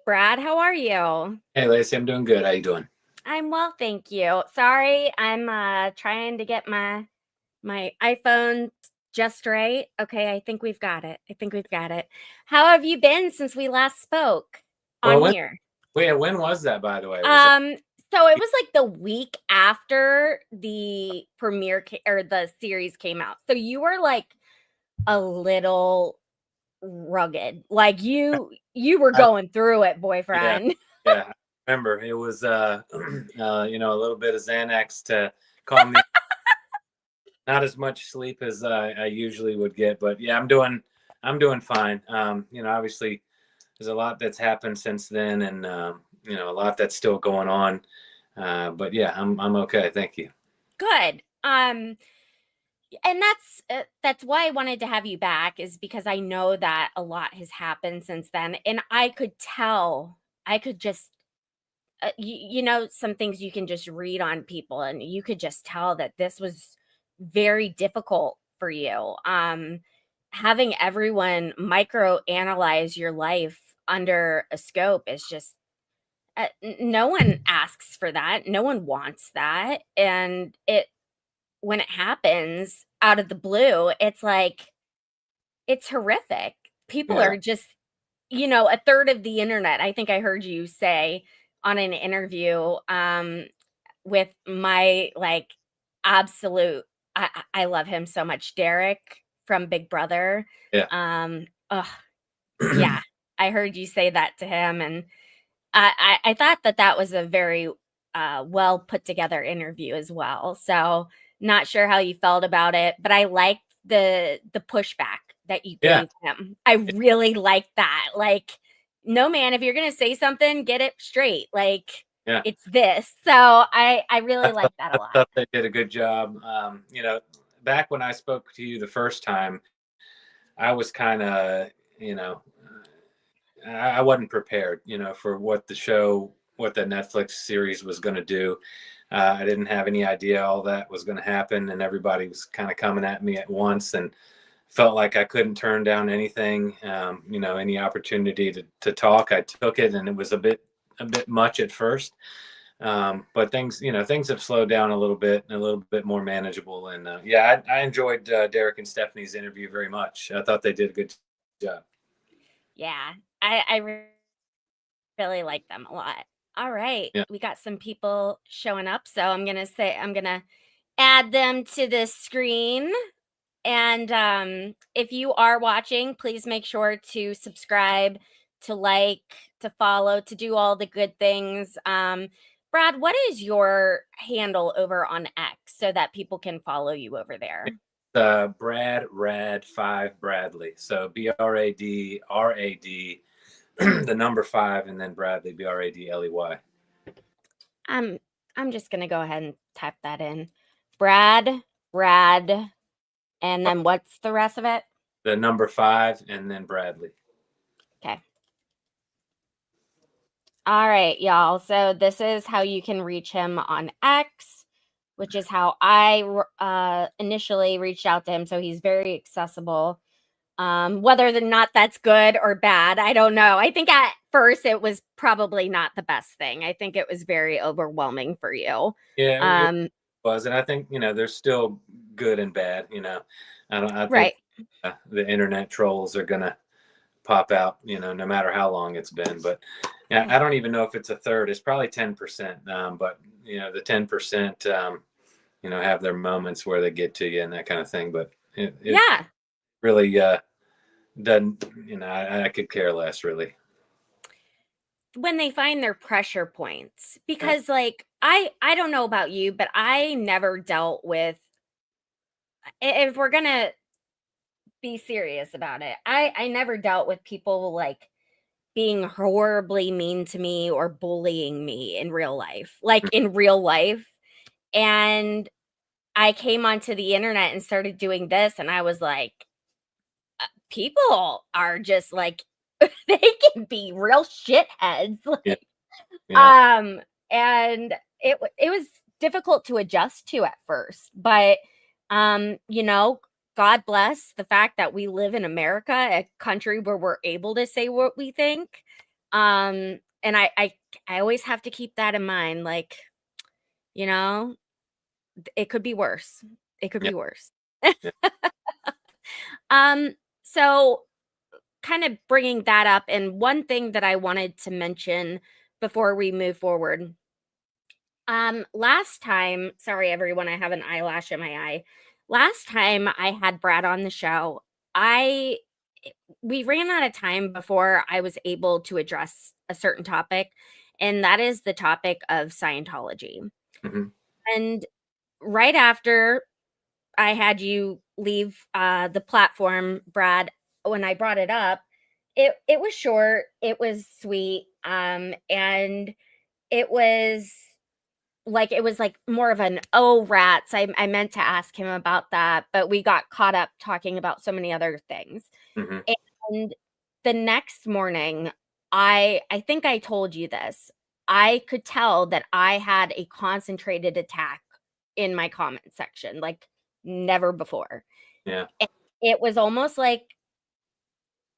Brad. How are you? Hey, Lacey, I'm doing good. How you doing? I'm well, thank you. Sorry, I'm trying to get my iPhone just right. Okay, I think we've got it. I think we've got it. How have you been since we last spoke on Well, here? when was that, by the way? Was that? Um, so it was like the week after the or the series came out. So you were like a little rugged. Like you were I, going through it, yeah, boyfriend. yeah. I remember it was a little bit of Xanax to calm me. Not as much sleep as I usually would get, but yeah, I'm doing fine. Obviously, there's a lot that's happened since then, and a lot that's still going on. But yeah, I'm okay. Thank you. Good. And that's why I wanted to have you back is because I know that a lot has happened since then, and I could tell. I could just some things you can just read on people, and you could just tell that this was very difficult for you. Having everyone micro analyze your life under a scope is just no one asks for that. No one wants that, and it when it happens out of the blue, it's like it's horrific. People Yeah, are just, a third of the internet. I think I heard you say on an interview with my like absolute. I love him so much, Derek from Big Brother. yeah. Oh yeah, I heard you say that to him, and I thought that was a very well put together interview as well. So not sure how you felt about it, but I liked the pushback that you Yeah, gave him. I really liked that. Like, no man, if you're gonna say something, get it straight. Like yeah. it's this. So I I really thought, like that a I lot. thought they did a good job. Back when I spoke to you the first time, I was kind of, you know, I wasn't prepared, for what what the Netflix series was going to do. I didn't have any idea all that was going to happen, and everybody was kind of coming at me at once, and felt like I couldn't turn down anything. Any opportunity to talk, I took it, and it was a bit much at first. But things have slowed down a little bit and a little bit more manageable. And yeah, I enjoyed Derek and Stephanie's interview very much. I thought they did a good job. Yeah, I really like them a lot. All right, Yeah, we got some people showing up, so I'm gonna add them to the screen. And if you are watching, please make sure to subscribe, to like, to follow, to do all the good things. Brad, what is your handle over on X so that people can follow you over there? Brad Rad 5 Bradley. So BRADRAD, the number 5, and then Bradley BRADLEY. I'm I'm just gonna go ahead and type that in. Brad, and then what's the rest of it? The number 5, and then Bradley. Okay. All right, y'all. So this is how you can reach him on X, which is how I initially reached out to him. So he's very accessible. Whether or not that's good or bad, I don't know. I think at first it was probably not the best thing. I think it was very overwhelming for you. Yeah, it Um, was, and I think there's still good and bad. I don't. I think right. the internet trolls are gonna pop out. No matter how long it's been. But yeah, Yeah. I don't even know if it's a third. It's probably 10%. But the 10%, have their moments where they get to you and that kind of thing. But it Yeah. really doesn't. I could care less really. When they find their pressure points, Yeah. because like I don't know about you, but I never dealt with if we're gonna be serious about it. I never dealt with people like being horribly mean to me or bullying me in real life. Like in real life. And I came onto the internet and started doing this and I was like people are just like they can be real shitheads. Yeah. Like Yeah. um and it was difficult to adjust to at first, but God bless the fact that we live in America, a country where we're able to say what we think. And I always have to keep that in mind, like, you know, it could be worse. It could Yeah. be worse. Yeah. So kind of bringing that up, and one thing that I wanted to mention before we move forward. Last time, sorry everyone, I have an eyelash in my eye. Last time I had Brad on the show, I we ran out of time before I was able to address a certain topic, and that is the topic of Scientology. Hmm. And right after I had you leave the platform, Brad, when I brought it up, it was short, it was sweet, and it was it was like more of an oh rats. I meant to ask him about that, but we got caught up talking about so many other things. Hmm. And the next morning, I think I told you this. I could tell that I had a concentrated attack in my comment section, like never before. Yeah. And it was almost like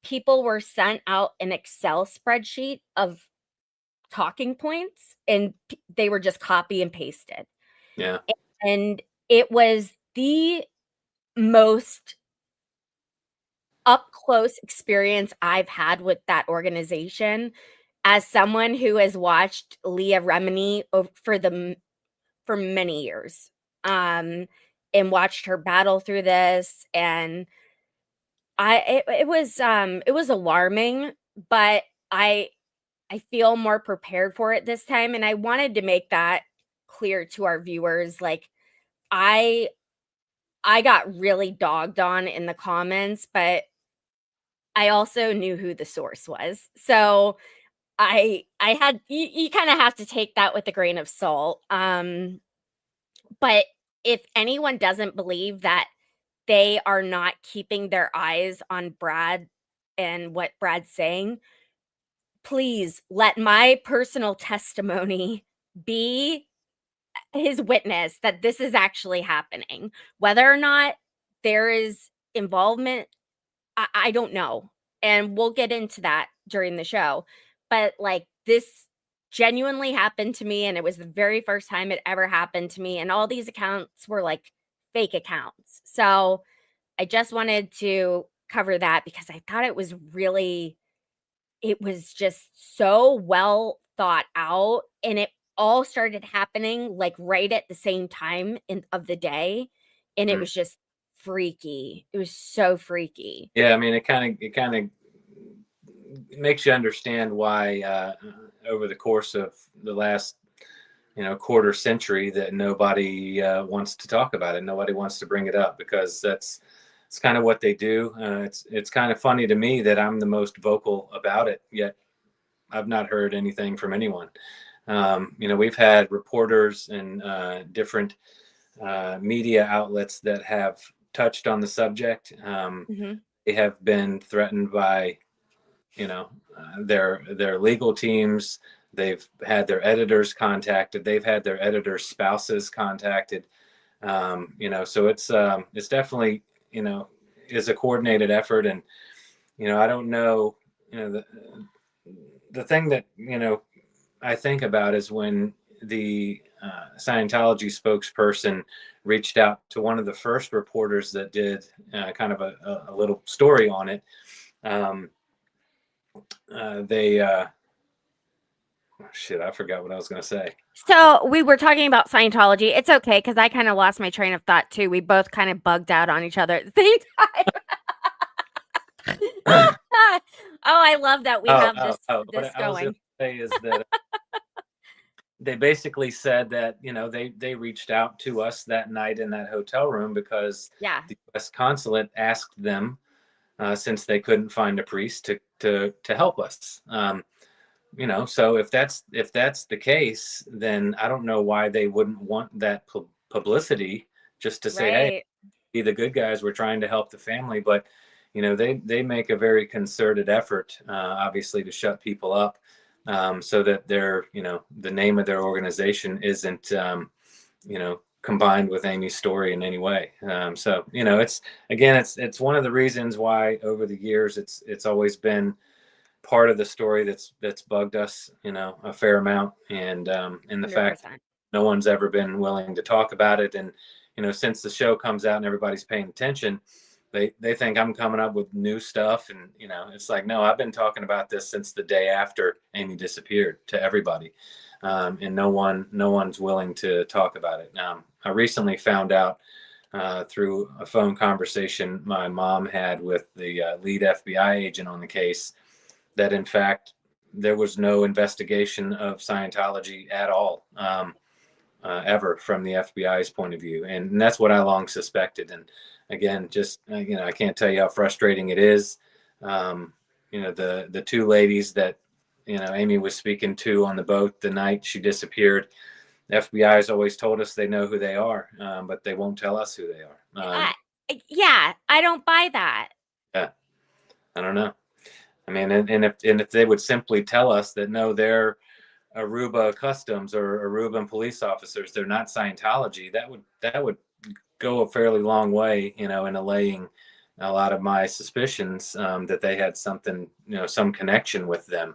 people were sent out an Excel spreadsheet of talking points and they were just copy and pasted. Yeah. And it was the most up close experience I've had with that organization as someone who has watched Leah Remini for many years, um, and watched her battle through this. And it was alarming, but I I feel more prepared for it this time, and I wanted to make that clear to our viewers. Like, I I got really dogged on in the comments, but I also knew who the source was. So I had you kind of have to take that with a grain of salt. But if anyone doesn't believe that they are not keeping their eyes on Brad and what Brad's saying, please let my personal testimony be his witness that this is actually happening. Whether or not there is involvement, I don't know. And we'll get into that during the show. But like this genuinely happened to me, and it was the very first time it ever happened to me. And all these accounts were like fake accounts. So I just wanted to cover that because I thought it was just so well thought out, and it all started happening like right at the same time of the day, and it Mhm. was just freaky. It was so freaky. Yeah. I mean, it kind of makes you understand why over the course of the last quarter century that nobody wants to talk about it. Nobody wants to bring it up because it's kind of what they do. It's kind of funny to me that I'm the most vocal about it, yet I've not heard anything from anyone. We've had reporters and different media outlets that have touched on the subject. Mhm. They have been threatened by their legal teams. They've had their editors contacted. They've had their editors' spouses contacted. So it's definitely is a coordinated effort. And I don't know. The thing that I think about is when the Scientology spokesperson reached out to one of the first reporters that did kind of a little story on it. Um, they shit, I forgot what I was going to say. So we were talking about Scientology. It's okay because I kind of lost my train of thought too. We both kind of bugged out on each other at the same time. oh, Oh, I love that we have oh, oh. this What I was going going. to say is that they basically said that they reached out to us that night in that hotel room because Yeah, the U.S. consulate asked them, since they couldn't find a priest, to help us. So if that's the case, then I don't know why they wouldn't want that publicity, just to say, hey, right. be the good guys, we're trying to help the family. But they make a very concerted effort, obviously, to shut people up, so that the name of their organization isn't combined with Amy's story in any way. So it's, again, it's one of the reasons why over the years it's always been part of the story that's bugged us, a fair amount, and the fact 100%. no one's ever been willing to talk about it. And since the show comes out and everybody's paying attention, they think I'm coming up with new stuff, and it's like, no, I've been talking about this since the day after Amy disappeared to everybody, and no one's willing to talk about it. I recently found out through a phone conversation my mom had with the lead FBI agent on the case that in fact there was no investigation of Scientology at all, ever, from the FBI's point of view, and that's what I long suspected. And again, just I can't tell you how frustrating it is. The two ladies that Amy was speaking to on the boat the night she disappeared, the FBI has always told us they know who they are, but they won't tell us who they are. Yeah, I don't buy that. Yeah, I don't know. I mean, and if they would simply tell us that no, they're Aruba Customs or Aruban police officers, they're not Scientology, that would go a fairly long way, in allaying a lot of my suspicions, that they had something, some connection with them.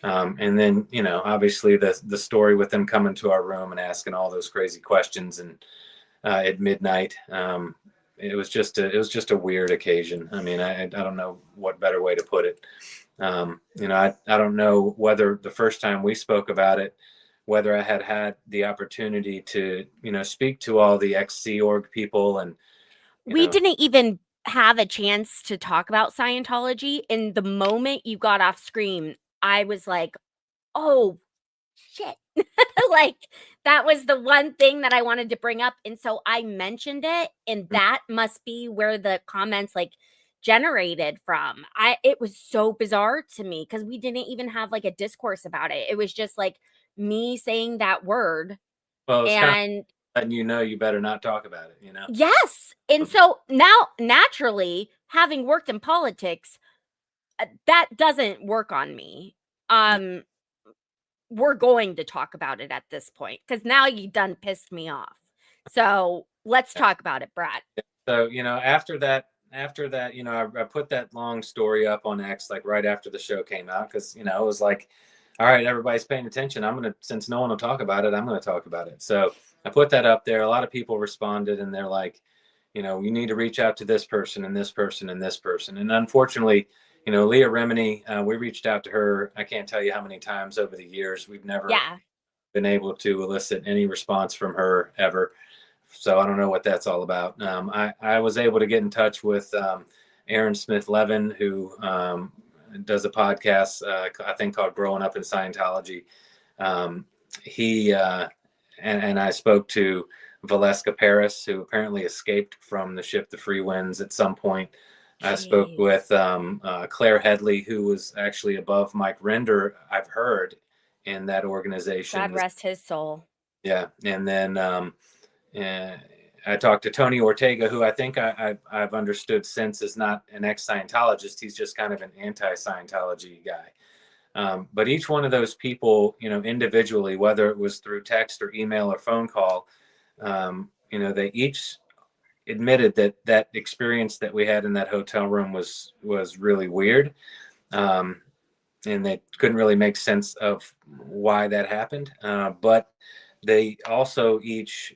And then, obviously the story with them coming to our room and asking all those crazy questions and at midnight, it was just a weird occasion. I mean, I don't know what better way to put it. I don't know whether the first time we spoke about it, whether I had the opportunity to, speak to all the ex-Sea Org people, and We didn't even have a chance to talk about Scientology. In the moment you got off screen, I was like, oh shit. Like, that was the one thing that I wanted to bring up. And so I mentioned it, and that must be where the comments like generated from. It was so bizarre to me because we didn't even have like a discourse about it. It was just like me saying that word. well, it's kind of And letting you better not talk about it, yes. And so now, naturally, having worked in politics, that doesn't work on me. We're going to talk about it at this point because now you done pissed me off. So let's talk about it, Brad. So, after that, I put that long story up on X, like right after the show came out, because, it was like, all right, everybody's paying attention. Since no one will talk about it, I'm going to talk about it. So I put that up there. A lot of people responded, and they're like, you need to reach out to this person and this person and this person. And unfortunately, Leah Remini, we reached out to her. I can't tell you how many times over the years. We've never Yeah. been able to elicit any response from her ever. So I don't know what that's all about. I was able to get in touch with Aaron Smith Levin, who does a podcast, I think, called Growing Up in Scientology. He and I spoke to Valeska Paris, who apparently escaped from the ship the Free Winds at some point. I spoke Jeez. with Claire Headley, who was actually above Mike Render, I've heard, in that organization. God rest his soul. Yeah. And then I talked to Tony Ortega, who I think I've understood since is not an ex-Scientologist. He's just kind of an anti-Scientology guy. But each one of those people, individually, whether it was through text or email or phone call, they each admitted that experience that we had in that hotel room was really weird. And they couldn't really make sense of why that happened. But they also each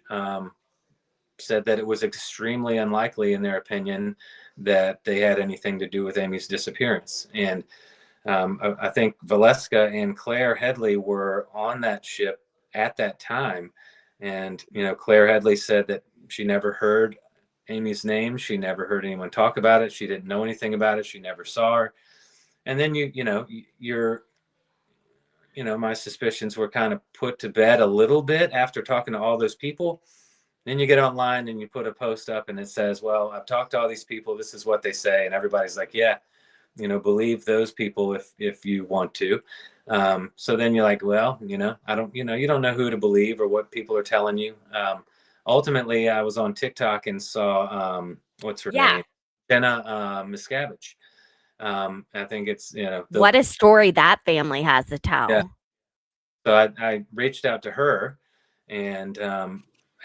said that it was extremely unlikely, in their opinion, that they had anything to do with Amy's disappearance. And I think Valeska and Claire Headley were on that ship at that time. And, Claire Headley said that she never heard Amy's name. She never heard anyone talk about it. She didn't know anything about it. She never saw her. And then my suspicions were kind of put to bed a little bit after talking to all those people. Then you get online and you put a post up and it says, well, I've talked to all these people. This is what they say. And everybody's like, yeah, believe those people if you want to. So then you're like, well, you don't know who to believe or what people are telling you. Ultimately, I was on TikTok and saw, what's her Yeah. name? Jenna Miscavige. I think it's, What a story that family has to tell. Yeah. So I reached out to her and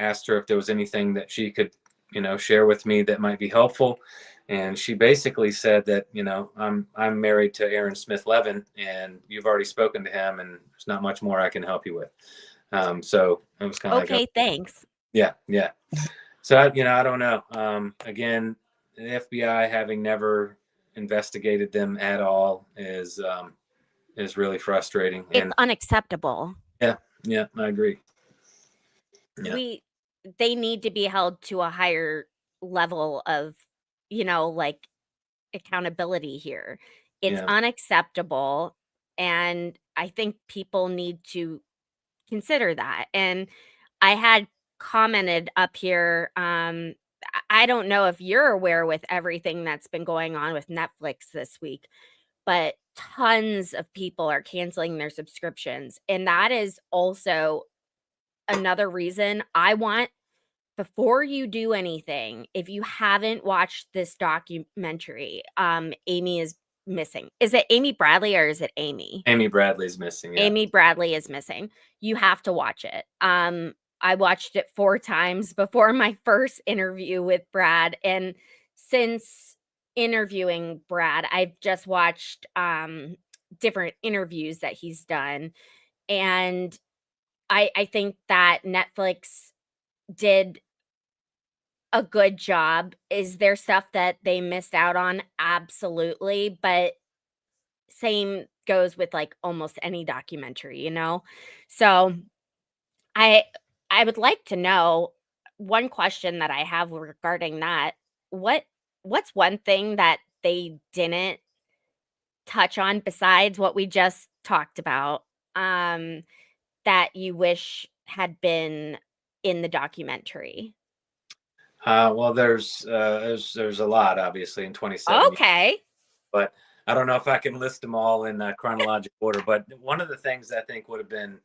asked her if there was anything that she could, share with me that might be helpful. And she basically said that, I'm married to Aaron Smith Levin, and you've already spoken to him, and there's not much more I can help you with. So it was kind of like, Okay, thanks. yeah, yeah. So I don't know. Again, the FBI having never investigated them at all is really frustrating. It's And unacceptable. yeah, yeah, I agree. Yeah, We They need to be held to a higher level of, like, accountability here. It's yeah. unacceptable, and I think people need to consider that. And I had commented up here, I don't know if you're aware with everything that's been going on with Netflix this week, but tons of people are canceling their subscriptions, and that is also another reason I want, before you do anything, if you haven't watched this documentary, Amy is Missing. Is it Amy Bradley or is it Amy? Amy Bradley's missing. Yeah. Amy Bradley is Missing. You have to watch it. I watched it 4 times before my first interview with Brad, and since interviewing Brad, I've just watched, different interviews that he's done, and I think that Netflix did a good job. Is there stuff that they missed out on? Absolutely, but same goes with, like, almost any documentary, you know? So, I I would like to know, one question that I have regarding that, what what's one thing that they didn't touch on besides what we just talked about, um, that you wish had been in the documentary? Well, there's a lot, obviously, in 27 years, Okay. but I don't know if I can list them all in chronological order. But one of the things I think would have been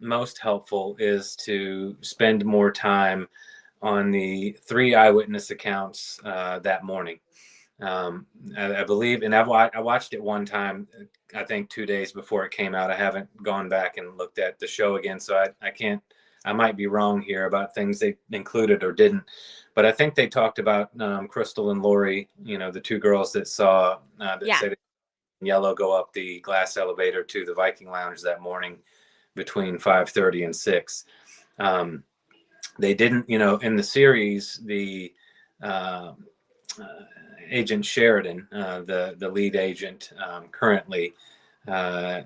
most helpful is to spend more time on the 3 eyewitness accounts that morning. I believe, and I watched it one time, I think 2 days before it came out. I haven't gone back and looked at the show again, so I can't. I might be wrong here about things they included or didn't, but I think they talked about Crystal and Lori, the 2 girls that saw that Yeah. said Yellow go up the glass elevator to the Viking Lounge that morning between 5:30 and 6. Um, they didn't, in the series, the uh, uh, agent Sheridan, the lead agent currently, uh,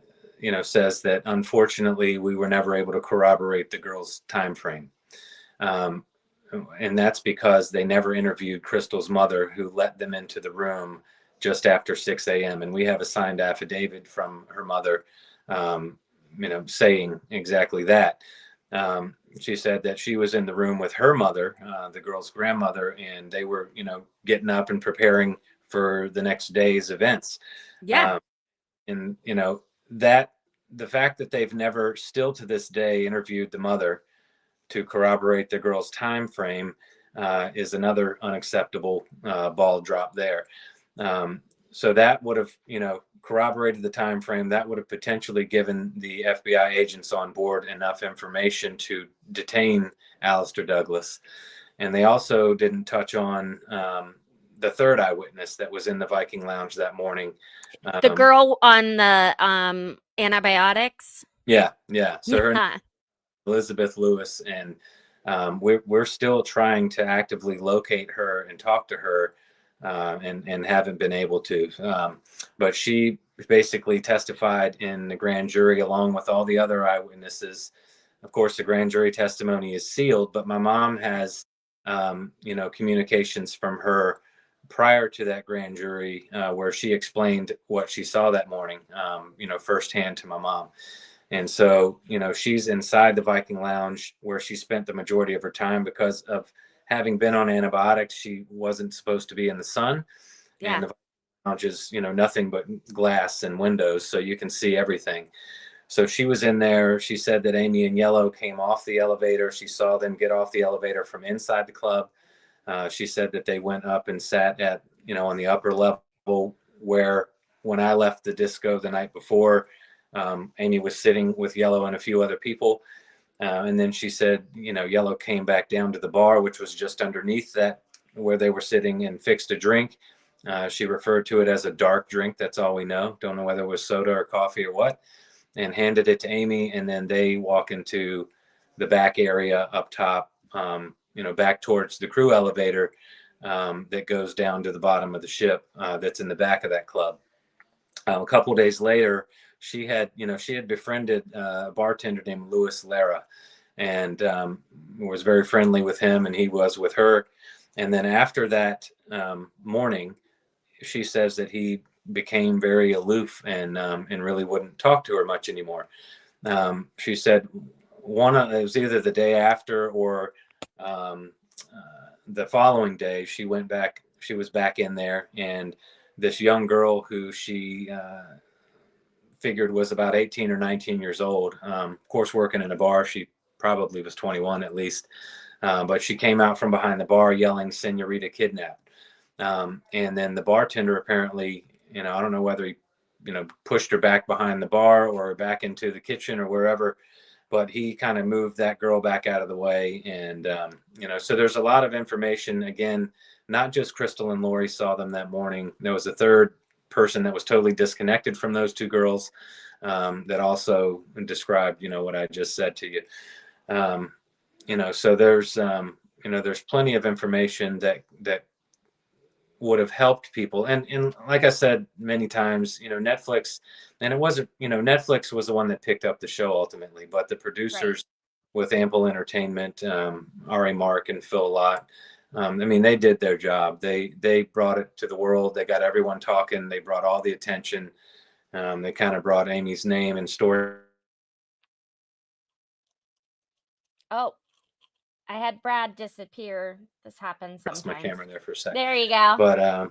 says that unfortunately we were never able to corroborate the girl's time frame. Um, and that's because they never interviewed Crystal's mother, who let them into the room just after 6 a.m. And we have a signed affidavit from her mother, saying exactly that. She said that she was in the room with her mother, the girl's grandmother, and they were, getting up and preparing for the next day's events. Yeah. Um, and, that the fact that they've never, still to this day, interviewed the mother to corroborate the girl's time frame is another unacceptable ball drop there. So that would have, corroborated the time frame. That would have potentially given the FBI agents on board enough information to detain Alistair Douglas. And they also didn't touch on the third eyewitness that was in the Viking Lounge that morning. The Um, girl on the, antibiotics? yeah, yeah. So her Yeah. Elizabeth Lewis, and we're still trying to actively locate her and talk to her, and haven't been able to. But she basically testified in the grand jury along with all the other eyewitnesses. Of course, the grand jury testimony is sealed, but my mom has, communications from her prior to that grand jury where she explained what she saw that morning, firsthand to my mom. And so, she's inside the Viking Lounge where she spent the majority of her time because of having been on antibiotics. She wasn't supposed to be in the sun, and Yeah. the lounge is, nothing but glass and windows, so you can see everything. So she was in there. She said that Amy and Yellow came off the elevator. She saw them get off the elevator from inside the club. She said that they went up and sat at, on the upper level where, when I left the disco the night before, Amy was sitting with Yellow and a few other people. And then she said, Yellow came back down to the bar, which was just underneath that where they were sitting and fixed a drink. She referred to it as a dark drink. That's all we know. Don't know whether it was soda or coffee or what. And handed it to Amy, and then they walk into the back area up top, back towards the crew elevator that goes down to the bottom of the ship that's in the back of that club. A couple of days later, she had befriended a bartender named Louis Lara, and was very friendly with him, and he was with her. And then after that morning, she says that he became very aloof and really wouldn't talk to her much anymore. She said it was either the day after or the following day. She went back. She was back in there, and this young girl who she figured was about 18 or 19 years old, of course, working in a bar. She probably was 21 at least, but she came out from behind the bar yelling, "Senorita kidnapped." And then the bartender apparently, I don't know whether he, pushed her back behind the bar or back into the kitchen or wherever, but he kind of moved that girl back out of the way. And, so there's a lot of information. Again, not just Crystal and Lori saw them that morning. There was a third person that was totally disconnected from those two girls that also described, what I just said to you. So there's plenty of information that would have helped people. And like I said many times, Netflix, and it wasn't, Netflix was the one that picked up the show ultimately, but the producers with Ample Entertainment, Ari Mark and Phil Lott, they did their job. They brought it to the world. They got everyone talking. They brought all the attention. They kind of brought Amy's name and story. Oh, I had Brad disappear. This happens sometimes. Lost my camera there for a second. There you go. But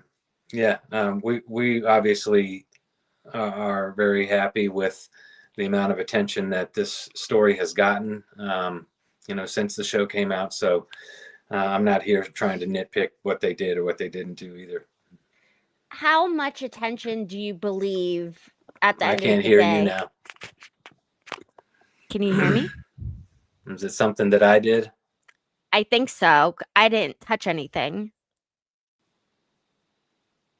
we obviously are very happy with the amount of attention that this story has gotten, since the show came out. So I'm not here trying to nitpick what they did or what they didn't do either. How much attention do you believe at the end of the day? I can't hear you now. Can you hear me? Is it something that I did? I think so. I didn't touch anything.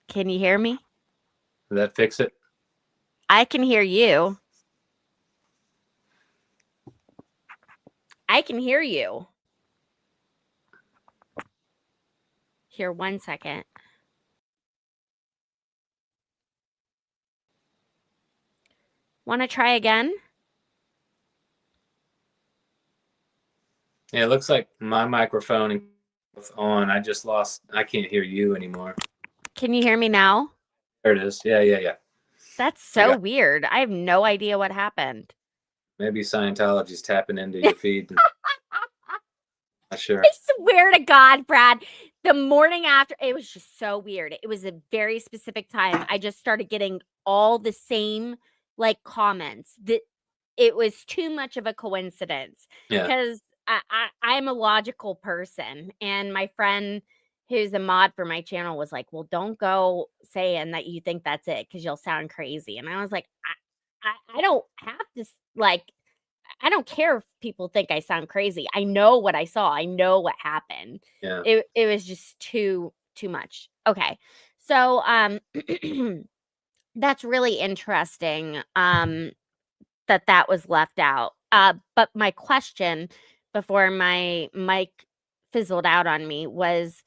Can you hear me? Did that fix it? I can hear you. I can hear you. Here, 1 second. Want to try again? Yeah, it looks like my microphone is on. I can't hear you anymore. Can you hear me now? There it is. Yeah. That's so weird. I have no idea what happened. Maybe Scientology's tapping into your feed. Not sure. I swear to God, Brad, the morning after, it was just so weird. It was a very specific time. I just started getting all the same comments that it was too much of a coincidence. Yeah. Because I'm a logical person, and my friend who's a mod for my channel was like, "Well, don't go saying that you think that's it because you'll sound crazy." And I was like, I don't have to I don't care if people think I sound crazy. I know what I saw. I know what happened. Yeah. It was just too much. Okay. So that's really interesting that was left out. But my question before my mic fizzled out on me was,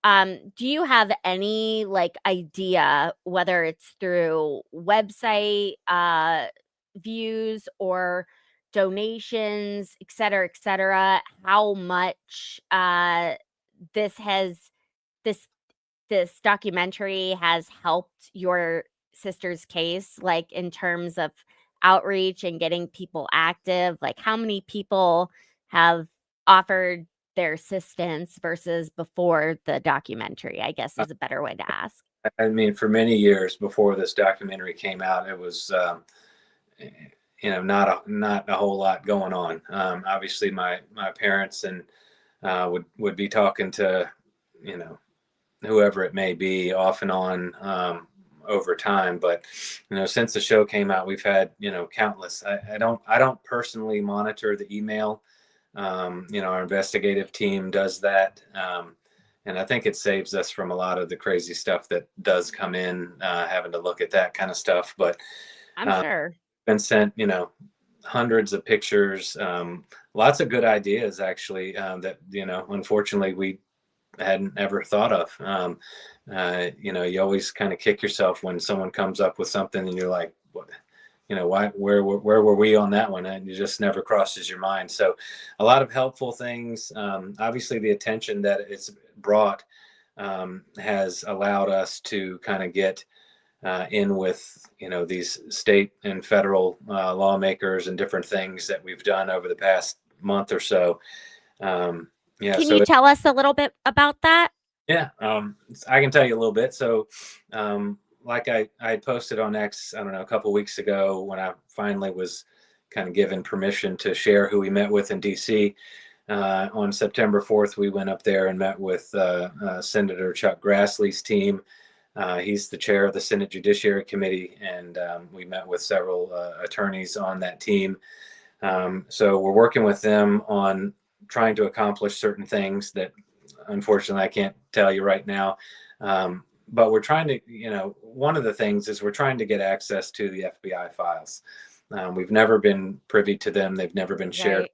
do you have any idea whether it's through website views or donations, et cetera, how much this documentary has helped your sister's case, in terms of outreach and getting people active? How many people have offered their assistance versus before the documentary, I guess, is a better way to ask. For many years before this documentary came out, it was not a whole lot going on. Obviously my parents and would be talking to whoever it may be off and on over time, but since the show came out, we've had countless. I don't personally monitor the email. Our investigative team does that, And I think it saves us from a lot of the crazy stuff that does come in, having to look at that kind of stuff. But I'm uh, sure. been sent, hundreds of pictures, lots of good ideas actually, that, unfortunately we hadn't ever thought of. You always kind of kick yourself when someone comes up with something and you're like, what? Why, where were we on that one? And it just never crosses your mind. So a lot of helpful things. Obviously the attention that it's brought, has allowed us to kind of get, in with, these state and federal, lawmakers and different things that we've done over the past month or so. Yeah. Can you So tell us a little bit about that? yeah, I can tell you a little bit. So, like I posted on X, I don't know, a couple weeks ago when I finally was kind of given permission to share who we met with in DC. On September 4th, we went up there and met with, Senator Chuck Grassley's team. He's the chair of the Senate Judiciary Committee, and we met with several, attorneys on that team. So we're working with them on trying to accomplish certain things that unfortunately I can't tell you right now. But we're trying to, one of the things is we're trying to get access to the FBI files. We've never been privy to them. They've never been shared. Right.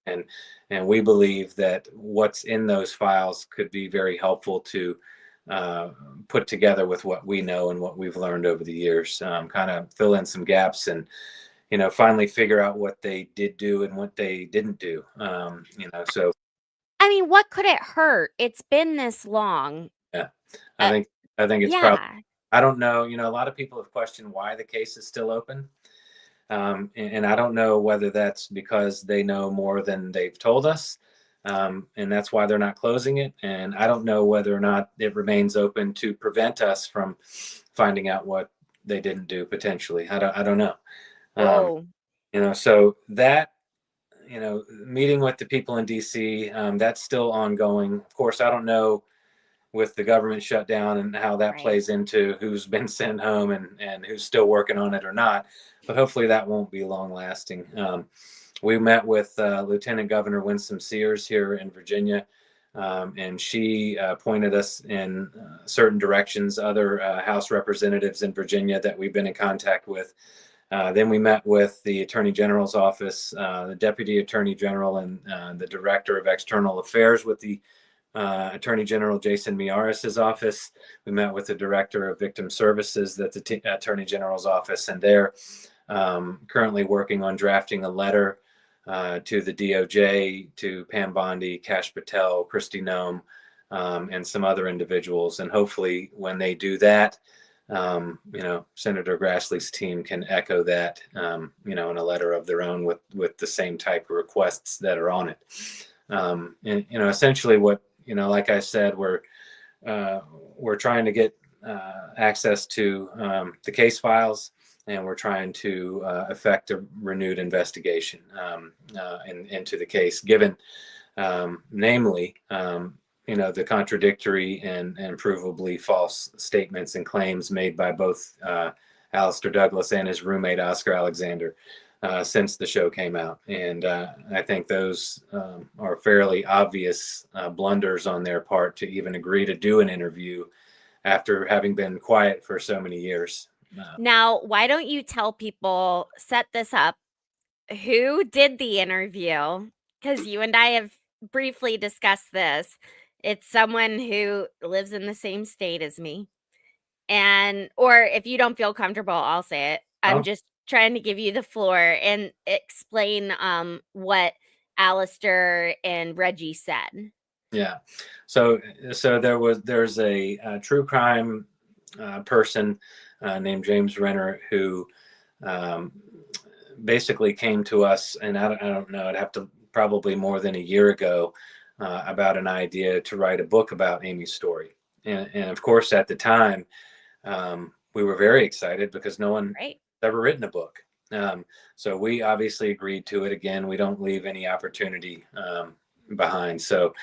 And, and we believe that what's in those files could be very helpful to, put together with what we know and what we've learned over the years, kind of fill in some gaps and, finally figure out what they did do and what they didn't do. So I mean, what could it hurt? It's been this long. yeah, I Uh, think I think it's probably. yeah. I don't know. A lot of people have questioned why the case is still open, and I don't know whether that's because they know more than they've told us, and that's why they're not closing it. And I don't know whether or not it remains open to prevent us from finding out what they didn't do potentially. I don't know. Um, Whoa. so that, meeting with the people in DC, that's still ongoing. Of course, I don't know with the government shutdown and how that Right. plays into who's been sent home and who's still working on it or not. But hopefully that won't be long lasting. We met with, Lieutenant Governor Winsome Sears here in Virginia, and she, pointed us in, certain directions, other, House representatives in Virginia that we've been in contact with. Then we met with the Attorney General's office, the Deputy Attorney General, and, the Director of External Affairs with the, Attorney General Jason Miaris's office. We met with the Director of Victim Services at the Attorney General's office, and they're, currently working on drafting a letter, to the DOJ, to Pam Bondi, Kash Patel, Kristi Noem, and some other individuals. And hopefully, when they do that, Senator Grassley's team can echo that, in a letter of their own with the same type of requests that are on it. And essentially, what like I said, we're trying to get, access to, the case files, and we're trying to, effect a renewed investigation, into the case, given, namely, the contradictory and provably false statements and claims made by both, Alistair Douglas and his roommate Oscar Alexander, since the show came out. And I think those, are fairly obvious, blunders on their part to even agree to do an interview after having been quiet for so many years. Now, why don't you tell people, set this up, who did the interview? Because you and I have briefly discussed this. It's someone who lives in the same state as me. And, or if you don't feel comfortable, I'll say it. I'm Oh, just trying to give you the floor and explain what Alistair and Reggie said. yeah. So there's a true crime, person, named James Renner who, um, basically came to us, and I don't know, I'd have to probably more than a year ago, about an idea to write a book about Amy's story. And of course, at the time, we were very excited because no one Right. ever written a book. So we obviously agreed to it. Again, we don't leave any opportunity, behind. So,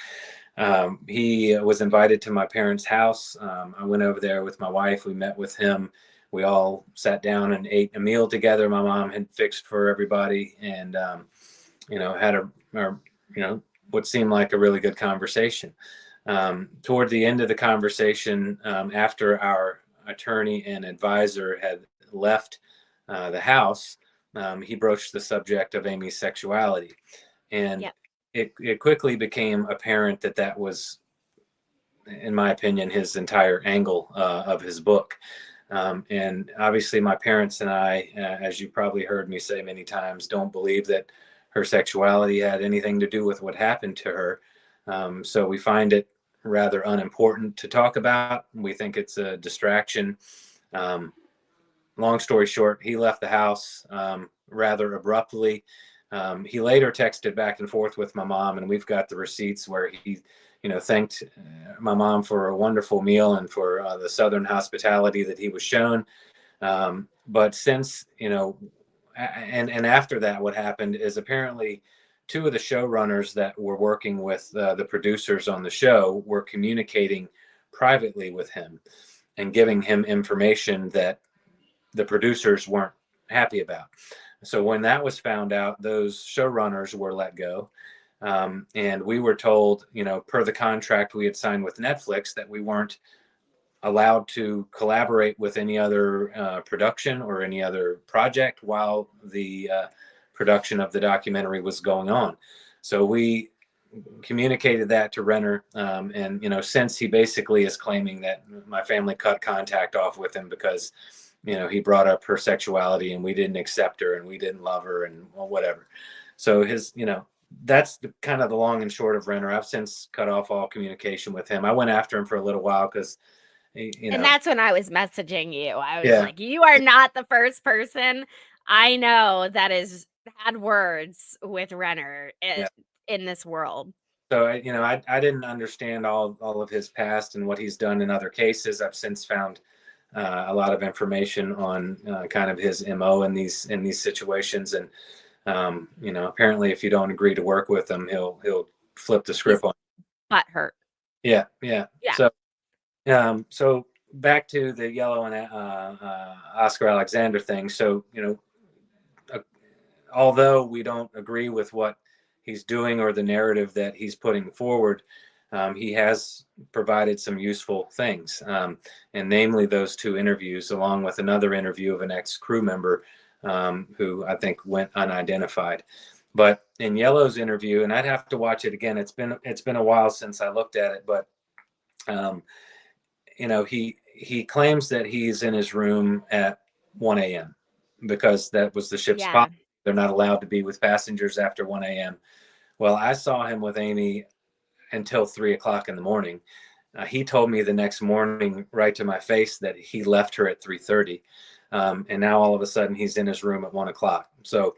he was invited to my parents' house. I went over there with my wife. We met with him. We all sat down and ate a meal together. My mom had fixed for everybody, and had what seemed like a really good conversation. Toward the end of the conversation, after our attorney and advisor had left the house, he broached the subject of Amy's sexuality. And Yep. it quickly became apparent that that was, in my opinion, his entire angle of his book. And obviously, my parents and I, as you probably heard me say many times, don't believe that her sexuality had anything to do with what happened to her. So we find it rather unimportant to talk about. We think it's a distraction. Um, Long story short, he left the house rather abruptly. He later texted back and forth with my mom, and we've got the receipts where he, thanked my mom for a wonderful meal and for the Southern hospitality that he was shown. But since, and after that, what happened is apparently two of the showrunners that were working with the producers on the show were communicating privately with him and giving him information that the producers weren't happy about. So when that was found out, those showrunners were let go. And we were told, per the contract we had signed with Netflix, that we weren't allowed to collaborate with any other production or any other project while the production of the documentary was going on. So we communicated that to Renner, and since he basically is claiming that my family cut contact off with him because he brought up her sexuality and we didn't accept her and we didn't love her and whatever. So his, that's the kind of the long and short of Renner. I've since cut off all communication with him. I went after him for a little while because, And that's when I was messaging you. I was yeah, like, you are not the first person I know that has had words with Renner yeah. in this world. So I didn't understand all of his past and what he's done in other cases. I've since found a lot of information on kind of his MO in these situations, and apparently, if you don't agree to work with him, he'll flip the He's script on. butt hurt. Yeah, yeah. Yeah. So back to the Yellow and Oscar Alexander thing. So uh, although we don't agree with what he's doing or the narrative that he's putting forward, he has provided some useful things, and namely those two interviews, along with another interview of an ex-crew member who I think went unidentified. But in Yellow's interview, and I'd have to watch it again. It's been a while since I looked at it, but um, he claims that he's in his room at 1 a.m. because that was the ship's Yeah. policy. They're not allowed to be with passengers after 1 a.m. Well, I saw him with Amy until 3 o'clock in the morning. He told me the next morning, right to my face, that he left her at 3:30, and now all of a sudden he's in his room at 1 o'clock. So,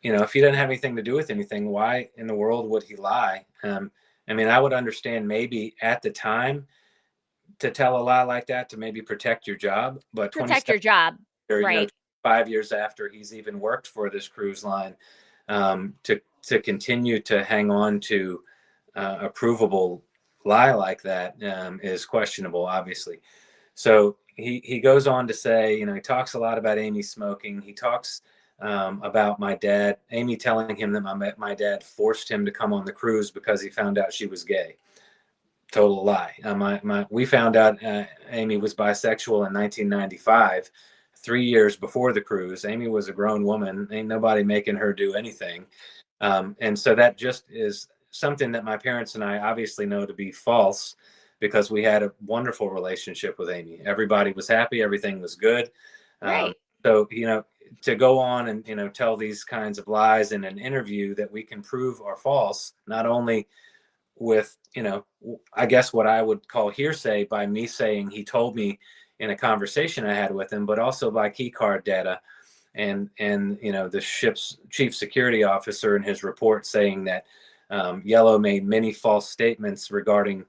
if he doesn't have anything to do with anything, why in the world would he lie? I mean, I would understand maybe at the time to tell a lie like that to maybe protect your job, but Protect 27 your job. years, Right. 5 years after he's even worked for this cruise line, to continue to hang on to a provable lie like that is questionable, obviously. So he goes on to say, he talks a lot about Amy smoking. He talks about my dad, Amy telling him that my dad forced him to come on the cruise because he found out she was gay. Total lie. We found out Amy was bisexual in 1995, 3 years before the cruise. Amy was a grown woman. Ain't nobody making her do anything. And so that just is something that my parents and I obviously know to be false, because we had a wonderful relationship with Amy. Everybody was happy. Everything was good. Um, Right. so, to go on and, tell these kinds of lies in an interview that we can prove are false, not only with, I guess what I would call hearsay by me saying he told me in a conversation I had with him, but also by key card data and the ship's chief security officer in his report saying that Yellow made many false statements regarding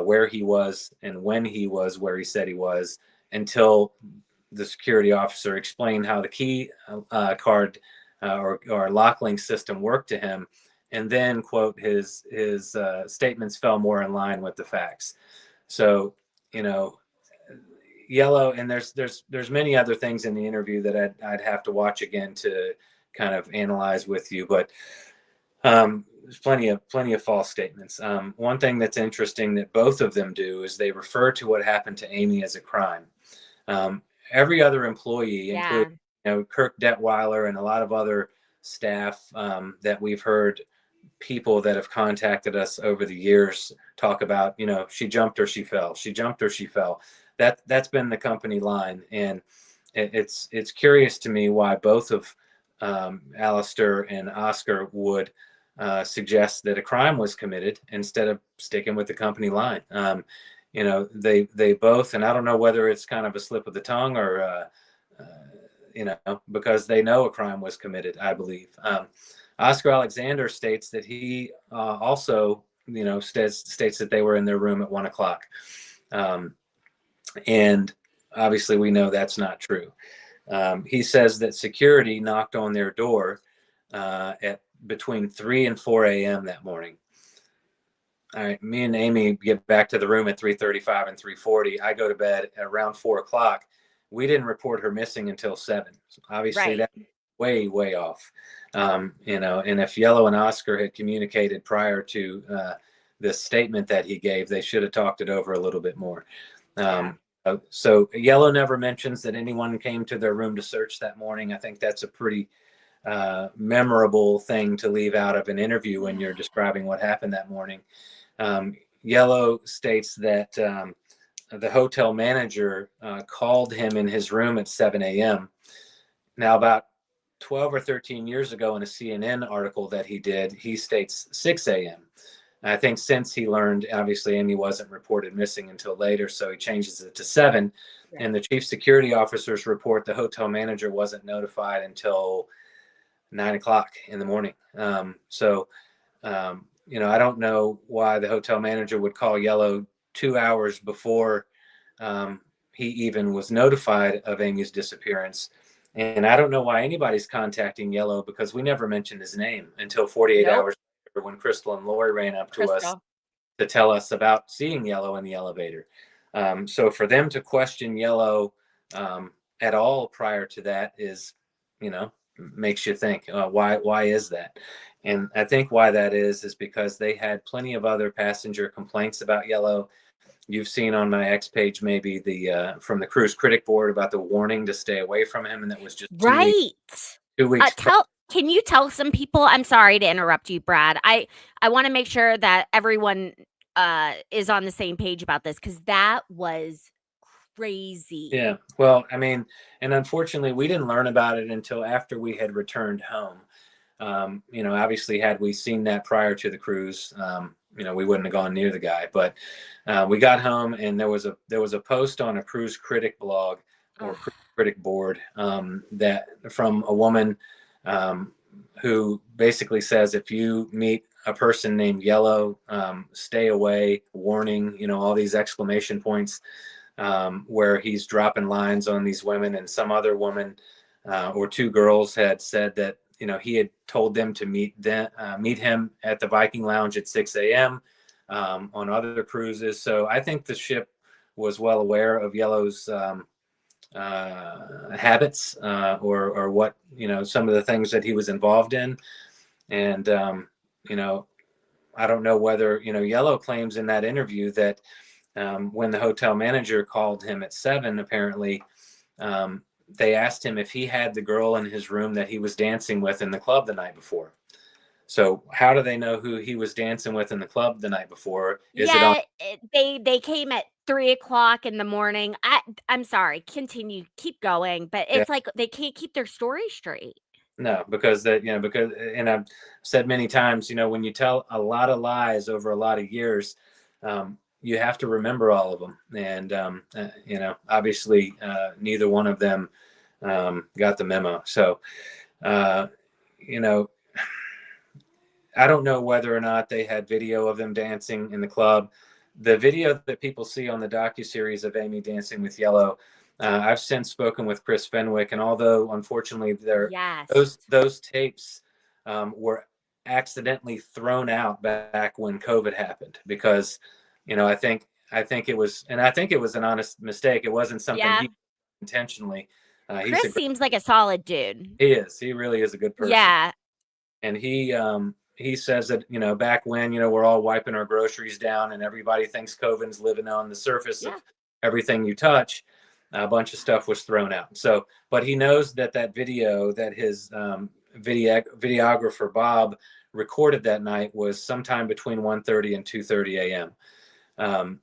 where he was and when he was where he said he was, until the security officer explained how the key card or lock link system worked to him, and then quote his statements fell more in line with the facts. So Yellow, and there's many other things in the interview that I'd have to watch again to kind of analyze with you, but There's plenty of false statements. One thing that's interesting that both of them do is they refer to what happened to Amy as a crime. Um, every other employee, including Yeah. Kirk Detweiler and a lot of other staff that we've heard people that have contacted us over the years talk about, she jumped or she fell. She jumped or she fell. That's been the company line, and it's curious to me why both of Alistair and Oscar would suggest that a crime was committed instead of sticking with the company line. They both, and I don't know whether it's kind of a slip of the tongue or because they know a crime was committed, I believe. Oscar Alexander states that he also, states that they were in their room at 1 o'clock. And obviously we know that's not true. He says that security knocked on their door at between 3 and 4 a.m. that morning. All right, me and Amy get back to the room at 3:35 and 3:40. I go to bed at around 4 o'clock. We didn't report her missing until 7. Obviously, Right. that's way off. And if Yellow and Oscar had communicated prior to this statement that he gave, they should have talked it over a little bit more. Yeah. So Yellow never mentions that anyone came to their room to search that morning. I think that's a pretty memorable thing to leave out of an interview when you're describing what happened that morning. Yellow states that the hotel manager called him in his room at 7 a.m. Now, about 12 or 13 years ago, in a CNN article that he did, he states 6 a.m. I think since he learned, obviously, Amy wasn't reported missing until later, so he changes it to 7. And Right. the chief security officers report the hotel manager wasn't notified until 9 o'clock in the morning. I don't know why the hotel manager would call Yellow 2 hours before he even was notified of Amy's disappearance. And I don't know why anybody's contacting Yellow, because we never mentioned his name until 48 Nope. hours later when Crystal and Lori ran up to us Crystal. to tell us about seeing Yellow in the elevator. So for them to question Yellow at all prior to that is, makes you think, why is that? And I think why that is because they had plenty of other passenger complaints about Yellow. You've seen on my X page maybe the from the cruise critic board about the warning to stay away from him, and that was just 2 weeks Right. 2 weeks. Can you tell some people, I'm sorry to interrupt you, Brad. I want to make sure that everyone is on the same page about this, cuz that was crazy. Yeah, well, I mean, and unfortunately, we didn't learn about it until after we had returned home. Obviously, had we seen that prior to the cruise, we wouldn't have gone near the guy. But we got home, and there was a post on a cruise critic blog or cruise Ugh. critic board that from a woman who basically says if you meet a person named Yellow, stay away, warning, all these exclamation points, where he's dropping lines on these women, and some other woman or two girls had said that he had told them to meet him at the Viking Lounge at 6 a.m. On other cruises. So I think the ship was well aware of Yellow's habits or what some of the things that he was involved in, and I don't know whether Yellow claims in that interview that when the hotel manager called him at 7, apparently they asked him if he had the girl in his room that he was dancing with in the club the night before. So how do they know who he was dancing with in the club the night before? Is it on? Yeah, they came at 3 o'clock in the morning. I'm sorry, continue, keep going, but Yeah, it's like they can't keep their story straight. no, because and I've said many times, when you tell a lot of lies over a lot of years, you have to remember all of them. And obviously, neither one of them got the memo. So, uh, you know, I don't know whether or not they had video of them dancing in the club. The video that people see on the docuseries of Amy dancing with Yellow, I've since spoken with Chris Fenwick, and although unfortunately Yes. those tapes were accidentally thrown out back when COVID happened, because I think it was, and I think it was an honest mistake. It wasn't something Yeah. he intentionally. He's a Chris great, seems like a solid dude. he is. He really is a good person, Yeah. and he he says that, back when, we're all wiping our groceries down and everybody thinks COVID's living on the surface of Yeah. everything you touch, a bunch of stuff was thrown out. So, but he knows that video that his videographer Bob recorded that night was sometime between 1:30 and 2:30 a.m.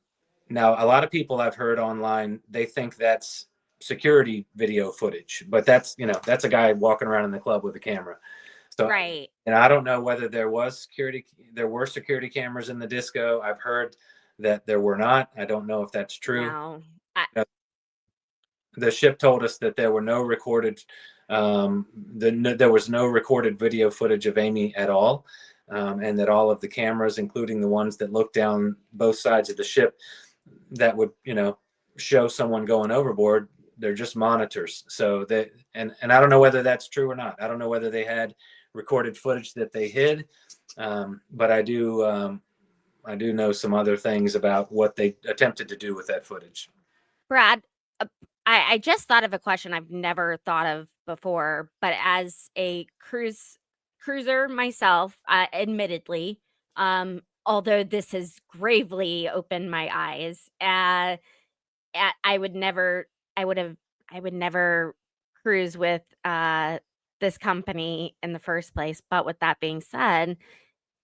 Now, a lot of people I've heard online, they think that's security video footage, but that's a guy walking around in the club with a camera. So, Right. and I don't know whether there were security cameras in the disco. I've heard that there were not. I don't know if that's true. No. The ship told us that there were no recorded, there was no recorded video footage of Amy at all, and that all of the cameras, including the ones that look down both sides of the ship, that would show someone going overboard, they're just monitors. So that, and I don't know whether that's true or not. I don't know whether they had recorded footage that they hid, but I do know some other things about what they attempted to do with that footage. Brad, I just thought of a question I've never thought of before, but as a cruiser myself, admittedly, although this has gravely opened my eyes, I would never, I would never cruise with this company in the first place. But with that being said,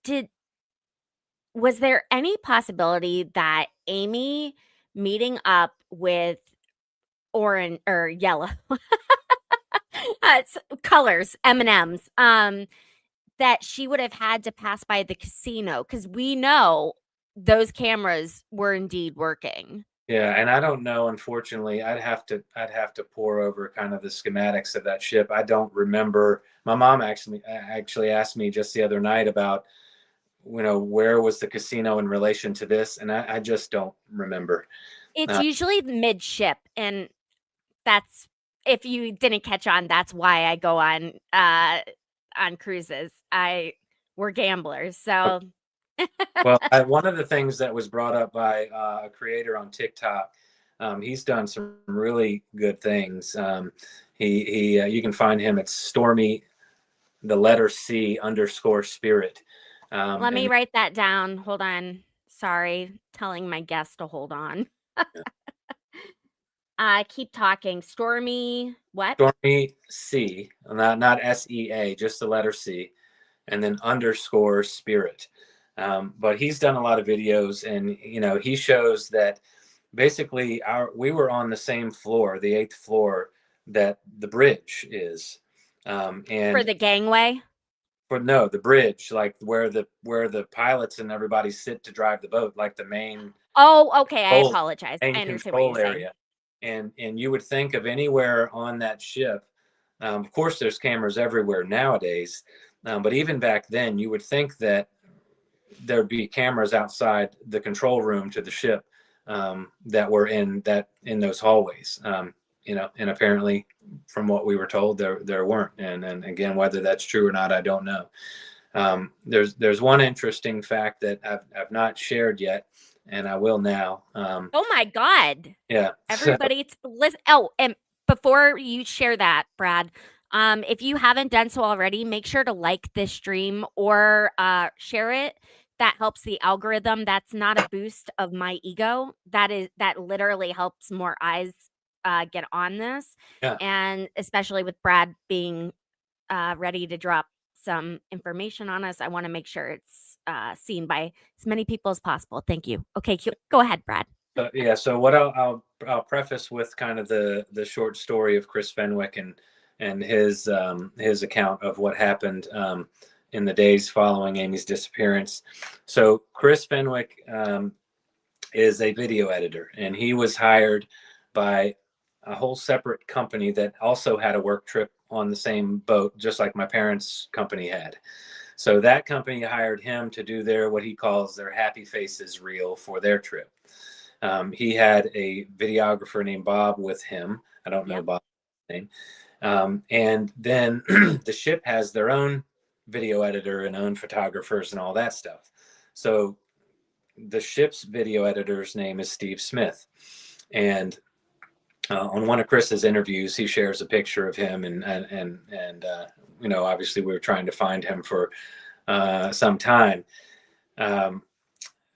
did was there any possibility that Amy meeting up with orange or yellow it's colors, M&Ms, that she would have had to pass by the casino? Because we know those cameras were indeed working. Yeah, and I don't know. Unfortunately, I'd have to pour over kind of the schematics of that ship. I don't remember. My mom actually asked me just the other night about, where was the casino in relation to this, and I just don't remember. It's Uh, usually midship, and that's if you didn't catch on, that's why I go on cruises. We're gamblers, so well, one of the things that was brought up by a creator on TikTok, he's done some really good things. He you can find him at Stormy, the letter C underscore spirit. let me And write that down. Hold on. Sorry, telling my guest to hold on. Keep talking. Stormy, what? Stormy C, not SEA, just the letter C, and then underscore spirit. But he's done a lot of videos, and he shows that basically we were on the same floor, the eighth floor that the bridge is, For and the gangway? for no, the bridge, like where the pilots and everybody sit to drive the boat, like the main Oh, okay, I control apologize. I understand what you're control saying. area. And you would think of anywhere on that ship. Of course, there's cameras everywhere nowadays, but even back then, you would think that there'd be cameras outside the control room to the ship, that were in those hallways. And apparently, from what we were told, there weren't. And again, whether that's true or not, I don't know. There's one interesting fact that I've not shared yet, and I will now. Oh my god. Yeah. So Everybody, listen. Oh, and before you share that, Brad, if you haven't done so already, make sure to like this stream or share it. That helps the algorithm. That's not a boost of my ego. That literally helps more eyes get on this, yeah. and especially with Brad being ready to drop some information on us, I want to make sure it's seen by as many people as possible. Thank you. Okay, go ahead, Brad. Yeah. So what I'll preface with kind of the short story of Chris Fenwick and his account of what happened in the days following Amy's disappearance. So Chris Fenwick is a video editor, and he was hired by a whole separate company that also had a work trip on the same boat, just like my parents' company had. So that company hired him to do what he calls their happy faces reel for their trip. He had a videographer named Bob with him. I don't know Yep. Bob's name. And then the ship has their own video editor and own photographers and all that stuff. So the ship's video editor's name is Steve Smith. And on one of Chris's interviews, he shares a picture of him, and obviously we were trying to find him for some time. Um,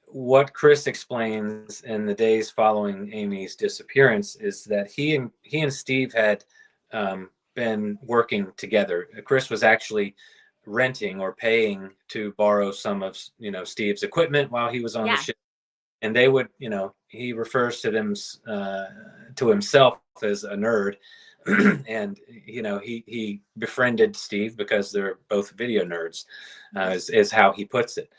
what Chris explains in the days following Amy's disappearance is that he and Steve had been working together. Chris was actually renting or paying to borrow some of Steve's equipment while he was on the Yeah. ship, and they would, he refers to them to himself as a nerd. And he befriended Steve because they're both video nerds, is how he puts it.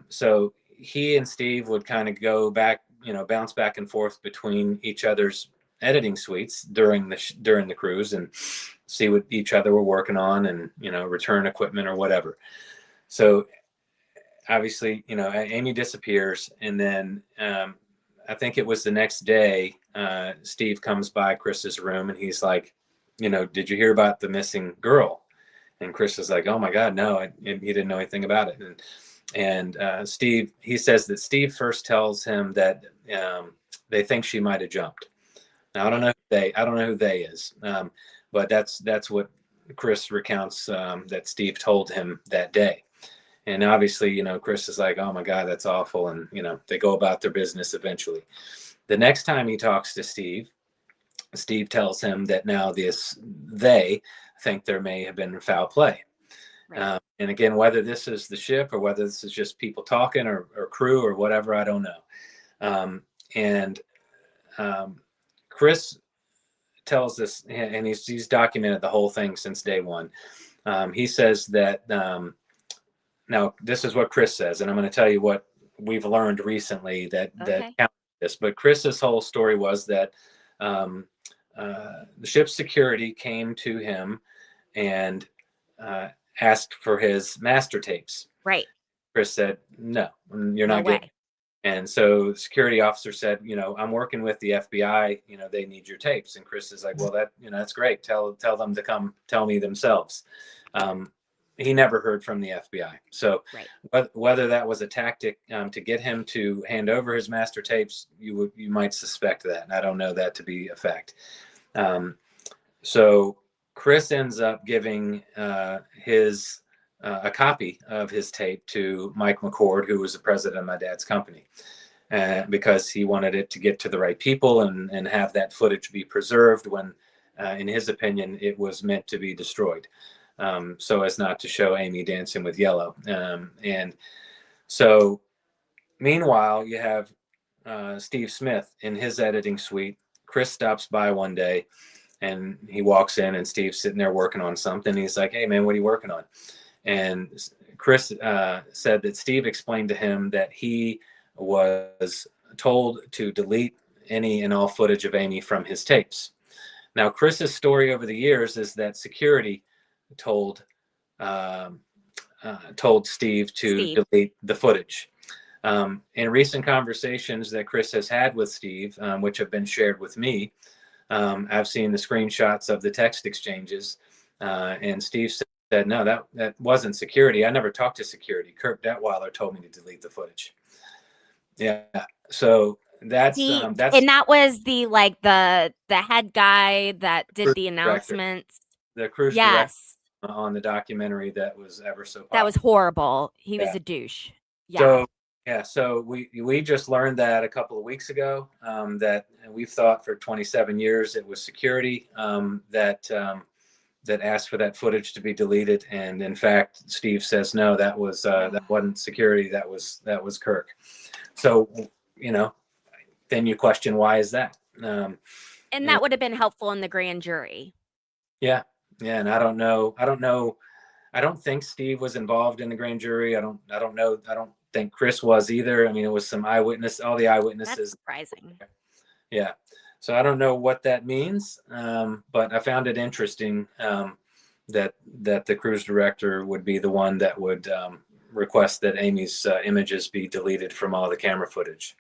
So he and Steve would kind of go back, bounce back and forth between each other's editing suites during the cruise, and see what each other were working on, and return equipment or whatever. So obviously, Amy disappears, and then I think it was the next day, Steve comes by Chris's room, and he's like, did you hear about the missing girl? And Chris is like, oh my God, no, he didn't know anything about it. And Steve, he says that Steve first tells him that they think she might have jumped. Now I don't know who they is, but that's what Chris recounts, that Steve told him that day. And obviously, Chris is like, oh my God, that's awful. And, they go about their business eventually. The next time he talks to Steve, Steve tells him that now they think there may have been foul play. Right. And again, whether this is the ship or whether this is just people talking, or crew or whatever, I don't know. And Chris tells this, and he's documented the whole thing since day one. He says that, now this is what Chris says, and I'm going to tell you what we've learned recently that Okay. counts this. But Chris's whole story was that the ship's security came to him and asked for his master tapes. Right. Chris said, no, you're No not getting. way. And so the security officer said, I'm working with the FBI, they need your tapes. And Chris is like, well, that's great. Tell them to come tell me themselves. He never heard from the FBI. So Right. whether that was a tactic to get him to hand over his master tapes, you might suspect that. And I don't know that to be a fact. So Chris ends up giving his a copy of his tape to Mike McCord, who was the president of my dad's company, because he wanted it to get to the right people and have that footage be preserved when, in his opinion, it was meant to be destroyed, so as not to show Amy dancing with yellow. And so meanwhile, you have Steve Smith in his editing suite. Chris stops by one day, and he walks in, and Steve's sitting there working on something. He's like, hey, man, what are you working on? And Chris said that Steve explained to him that he was told to delete any and all footage of Amy from his tapes. Now, Chris's story over the years is that security told Steve to Steve. delete the footage. In recent conversations that Chris has had with Steve, which have been shared with me, I've seen the screenshots of the text exchanges, and Steve said, no, that wasn't security. I never talked to security. Kirk Detweiler told me to delete the footage. Yeah. So that's And that was the head guy that did cruise the director, announcements. the cruise director Yes. on the documentary that was ever so That was popular. horrible. He was Yeah. a douche. Yeah. So yeah, so we just learned that a couple of weeks ago, that we've thought for 27 years it was security, that asked for that footage to be deleted, and in fact, Steve says no, that wasn't security, that was Kirk. So then you question, why is that? And And that would have been helpful in the grand jury. yeah, and I don't know. I don't think Steve was involved in the grand jury. I don't know. I don't think Chris was either. I mean, it was some eyewitness. All the That's eyewitnesses. surprising. Yeah. So I don't know what that means, but I found it interesting, that the cruise director would be the one that would request that Amy's images be deleted from all the camera footage.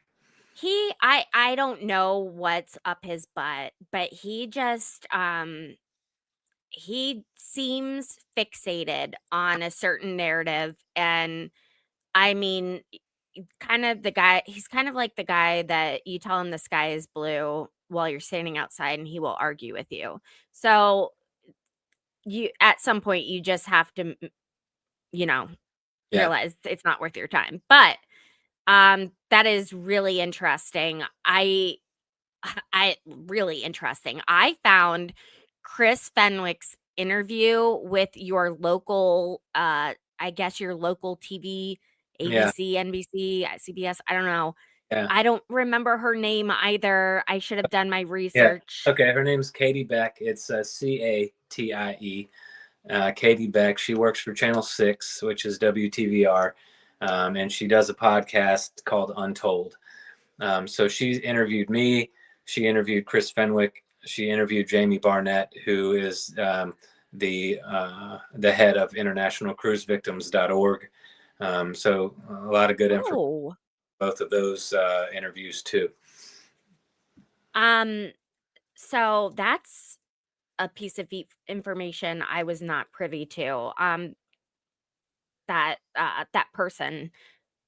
I don't know what's up his butt, but he seems fixated on a certain narrative. And I mean, he's kind of like the guy that you tell him the sky is blue while you're standing outside and he will argue with you. So you at some point you just have to, you know, Yeah. realize it's not worth your time. But that is really interesting. I really interesting. I found Chris Fenwick's interview with your local, I guess your local TV, Yeah. ABC, NBC, CBS. I don't know. Yeah. I don't remember her name either. I should have done my Yeah. research. Okay. Her name's Katie Beck. It's Catie. Katie Beck. She works for Channel 6, which is WTVR. And she does a podcast called Untold. So she interviewed me. She interviewed Chris Fenwick. She interviewed Jamie Barnett, who is the head of internationalcruisevictims.org. So a lot of good information, Oh, both of those interviews too. um, so that's a piece of information I was not privy to. That person,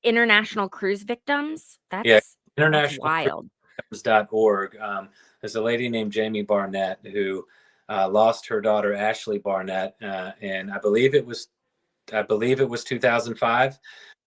international cruise victims. Yeah, That's wild. internationalcruisevictims.org. There's a lady named Jamie Barnett who lost her daughter Ashley Barnett, and I believe it was 2005.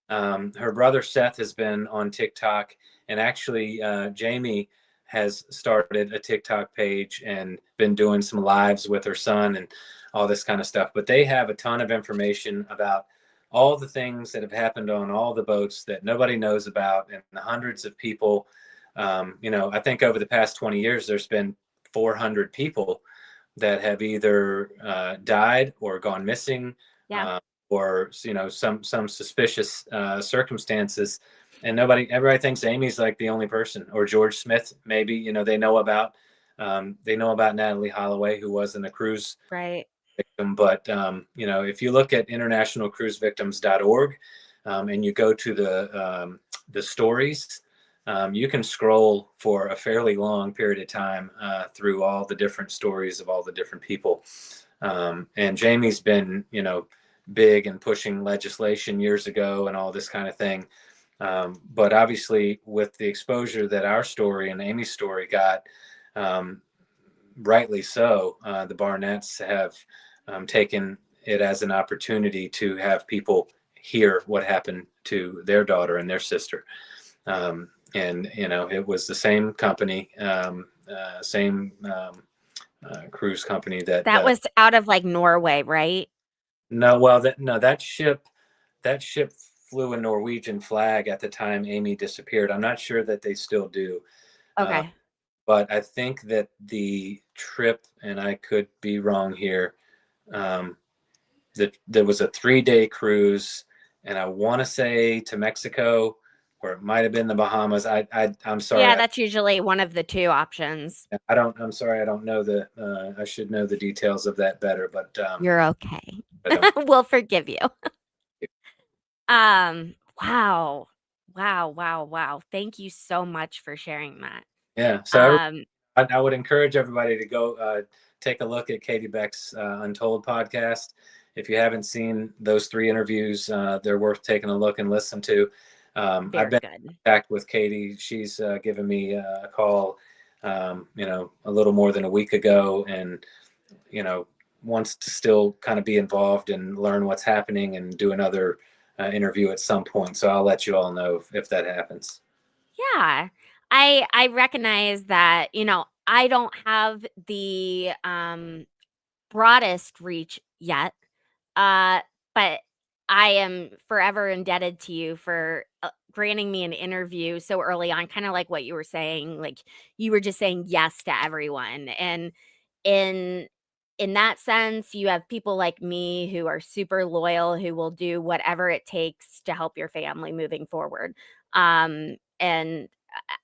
Her brother Seth has been on TikTok, and actually, Jamie has started a TikTok page and been doing some lives with her son and all this kind of stuff. But they have a ton of information about all the things that have happened on all the boats that nobody knows about, and the hundreds of people. I think over the past 20 years, there's been 400 people that have either died or gone missing, Yeah, uh, or some suspicious circumstances, and everybody thinks Amy's like the only person, or George Smith maybe. They know about Natalie Holloway, who was in a cruise right. victim. But if you look at internationalcruisevictims.org, and you go to the stories, you can scroll for a fairly long period of time through all the different stories of all the different people. And Jamie's been, big and pushing legislation years ago and all this kind of thing. But obviously, with the exposure that our story and Amy's story got, um, rightly so, the Barnetts have taken it as an opportunity to have people hear what happened to their daughter and their sister. And it was the same company, same cruise company that. That was out of like Norway, right? No, well, that ship flew a Norwegian flag at the time Amy disappeared. I'm not sure that they still do, uh, Okay. but I think that the trip, and I could be wrong here, um, that there was a 3-day cruise, and I want to say to Mexico, or it might have been the Bahamas. I'm sorry. Yeah, that's usually one of the two options. I'm sorry. I don't know I should know the details of that better, but You're okay. I don't. We'll forgive you. Wow. Wow, wow, wow. Thank you so much for sharing that. Yeah. So Um, I would encourage everybody to go take a look at Katie Beck's Untold podcast. If you haven't seen those 3 interviews, they're worth taking a look and listen to. I've very been good. in contact with Katie. She's given me a call, a little more than a week ago, and wants to still kind of be involved and learn what's happening and do another interview at some point. So I'll let you all know if that happens. Yeah. I recognize that, I don't have the broadest reach yet. Uh, but I am forever indebted to you for granting me an interview so early on, kind of like what you were saying. Like you were just saying yes to everyone, and in in that sense, you have people like me who are super loyal, who will do whatever it takes to help your family moving forward. And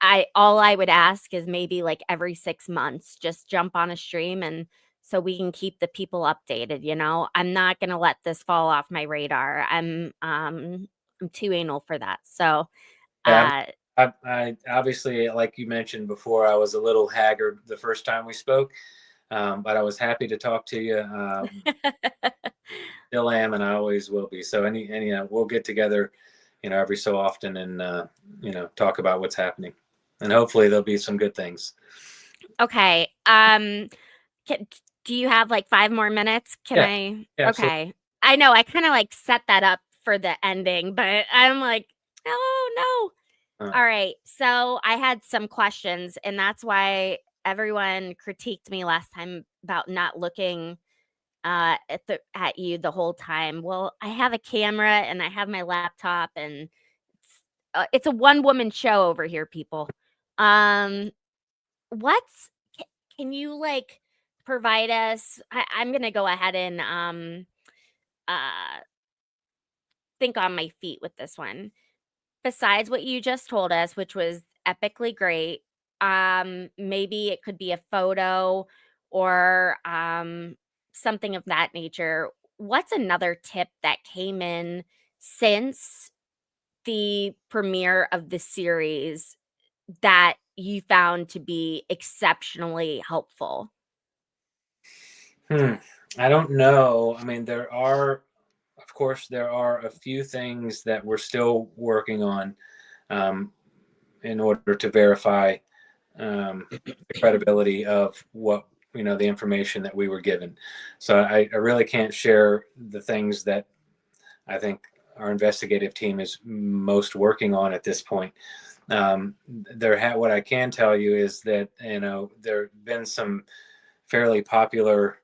I all I would ask is maybe like every 6 months, just jump on a stream and so we can keep the people updated. I'm not gonna let this fall off my radar. I'm too anal for that. So, Yeah, uh I obviously, like you mentioned before, I was a little haggard the first time we spoke, but I was happy to talk to you. Still am, and I always will be. So we'll get together, every so often, and talk about what's happening, and hopefully there'll be some good things. okay. Can, do you have like 5 more minutes? Can Yeah, I? yeah, absolutely. Okay. I know I kind of like set that up for the ending, but I'm like, oh no. Uh, All right. So I had some questions, and that's why everyone critiqued me last time about not looking at you the whole time. Well, I have a camera and I have my laptop, and it's a one woman show over here, people. Um, what's can you like provide us? I'm gonna go ahead and uh think on my feet with this one. Besides what you just told us, which was epically great, maybe it could be a photo or something of that nature. What's another tip that came in since the premiere of the series that you found to be exceptionally helpful? hmm. I don't know. I mean, of course, there are a few things that we're still working on um, in order to verify the credibility of the information that we were given. So I really can't share the things that I think our investigative team is most working on at this point. What I can tell you is that there have been some fairly popular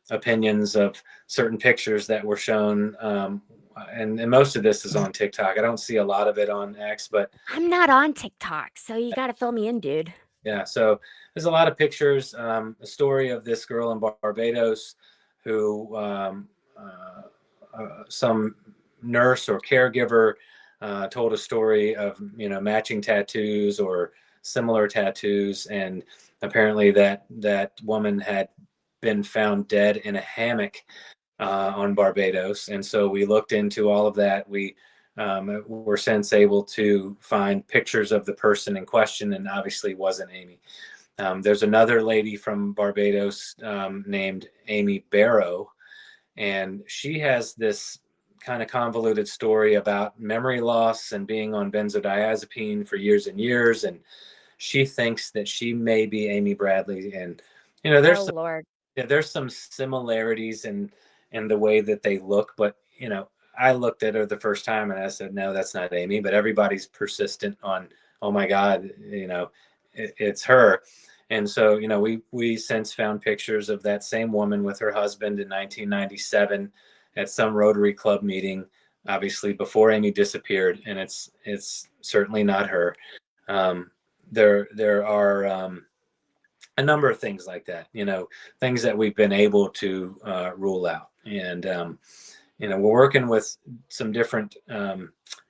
opinions of certain pictures that were shown, and most of this is on TikTok. I don't see a lot of it on X, but I'm not on TikTok, so you got to fill me in, dude. yeah, so there's a lot of pictures. A story of this girl in Barbados who some nurse or caregiver told a story of matching tattoos or similar tattoos, and apparently that woman had been found dead in a hammock on Barbados. And so we looked into all of that. We were since able to find pictures of the person in question, and obviously wasn't Amy. There's another lady from Barbados named Amy Barrow, and she has this kind of convoluted story about memory loss and being on benzodiazepine for years and years. And she thinks that she may be Amy Bradley. And, Oh Lord. there's some similarities in the way that they look, but I looked at her the first time and I said, no, that's not Amy. But everybody's persistent on, oh my God, it's her. And so we since found pictures of that same woman with her husband in 1997 at some Rotary Club meeting, obviously before Amy disappeared, and it's certainly not her. Um, there are a number of things like that, things that we've been able to rule out. And, we're working with some different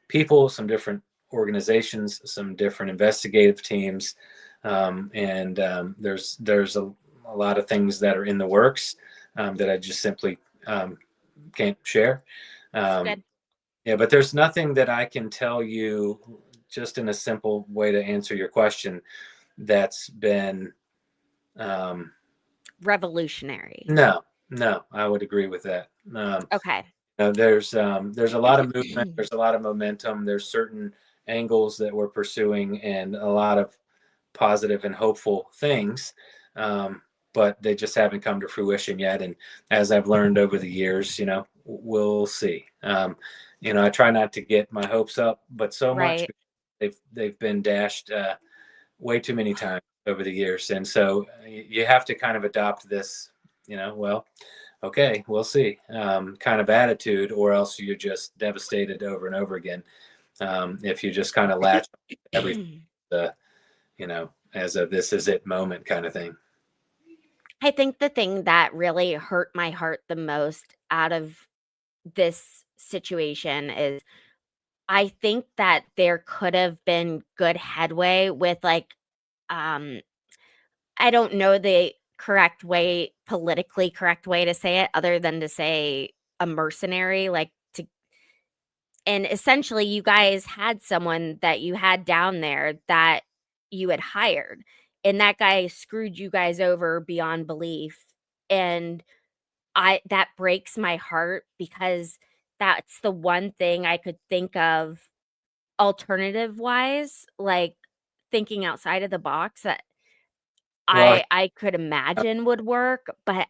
people, some different organizations, some different investigative teams. There's a lot of things that are in the works that I just simply can't share. It's Um, good. yeah, but there's nothing that I can tell you just in a simple way to answer your question that's been um, Revolutionary. no, I would agree with that. Okay. There's a lot of movement, there's a lot of momentum, there's certain angles that we're pursuing, and a lot of positive and hopeful things, but they just haven't come to fruition yet. And as I've learned over the years, we'll see. I try not to get my hopes up, but so much Right. they've been dashed way too many times over the years. And so you have to kind of adopt this, well, okay, we'll see, kind of attitude, or else you're just devastated over and over again. If you just kind of latch on to everything, as a this is it moment kind of thing. I think the thing that really hurt my heart the most out of this situation is I think that there could have been good headway with like um I don't know the politically correct way to say it other than to say a mercenary like to and essentially you guys had someone that you had down there that you had hired and that guy screwed you guys over beyond belief and I that breaks my heart because that's the one thing I could think of alternative wise, like thinking outside of the box that Well, I could imagine would work, but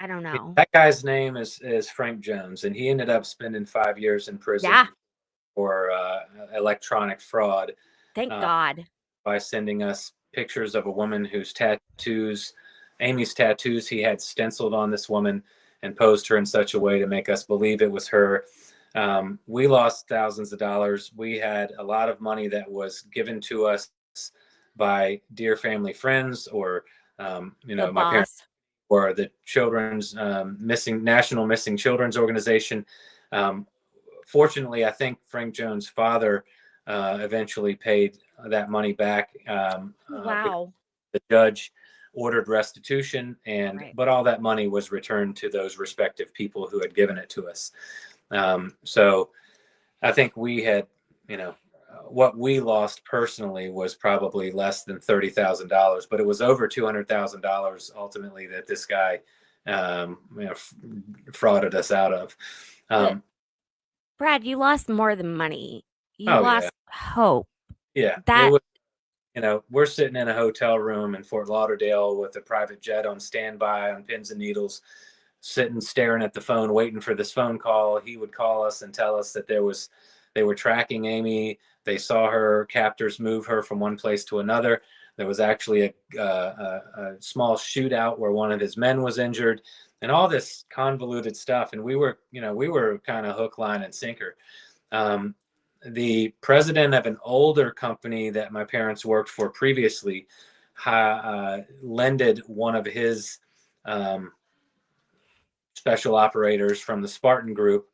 I don't Yeah, know. that guy's name is Frank Jones, and he ended up spending 5 years in Yeah, prison for electronic fraud thank uh, God. by sending us pictures of a woman whose tattoos, Amy's tattoos, he had stenciled on this woman and posed her in such a way to make us believe it was her. We lost thousands of dollars. We had a lot of money that was given to us by dear family friends, or The my parents, boss. or the children's missing national missing children's organization. Um, Fortunately, I think Frank Jones' father eventually paid that money back, because Wow. the judge ordered restitution, and Right. but all that money was returned to those respective people who had given it to us. So I think we had, what we lost personally was probably less than $30,000, but it was over $200,000 ultimately that this guy, frauded us out of. But Um, Brad, you lost more than money. You oh yeah, lost hope. yeah. It That was, we're sitting in a hotel room in Fort Lauderdale with a private jet on standby on pins and needles, sitting staring at the phone, waiting for this phone call. He would call us and tell us that they were tracking Amy. They saw her captors move her from one place to another. There was actually a small shootout where one of his men was injured, and all this convoluted stuff. And we were kind of hook, line, and sinker. Um, the president of an older company that my parents worked for previously lended one of his um, special operators from the Spartan group,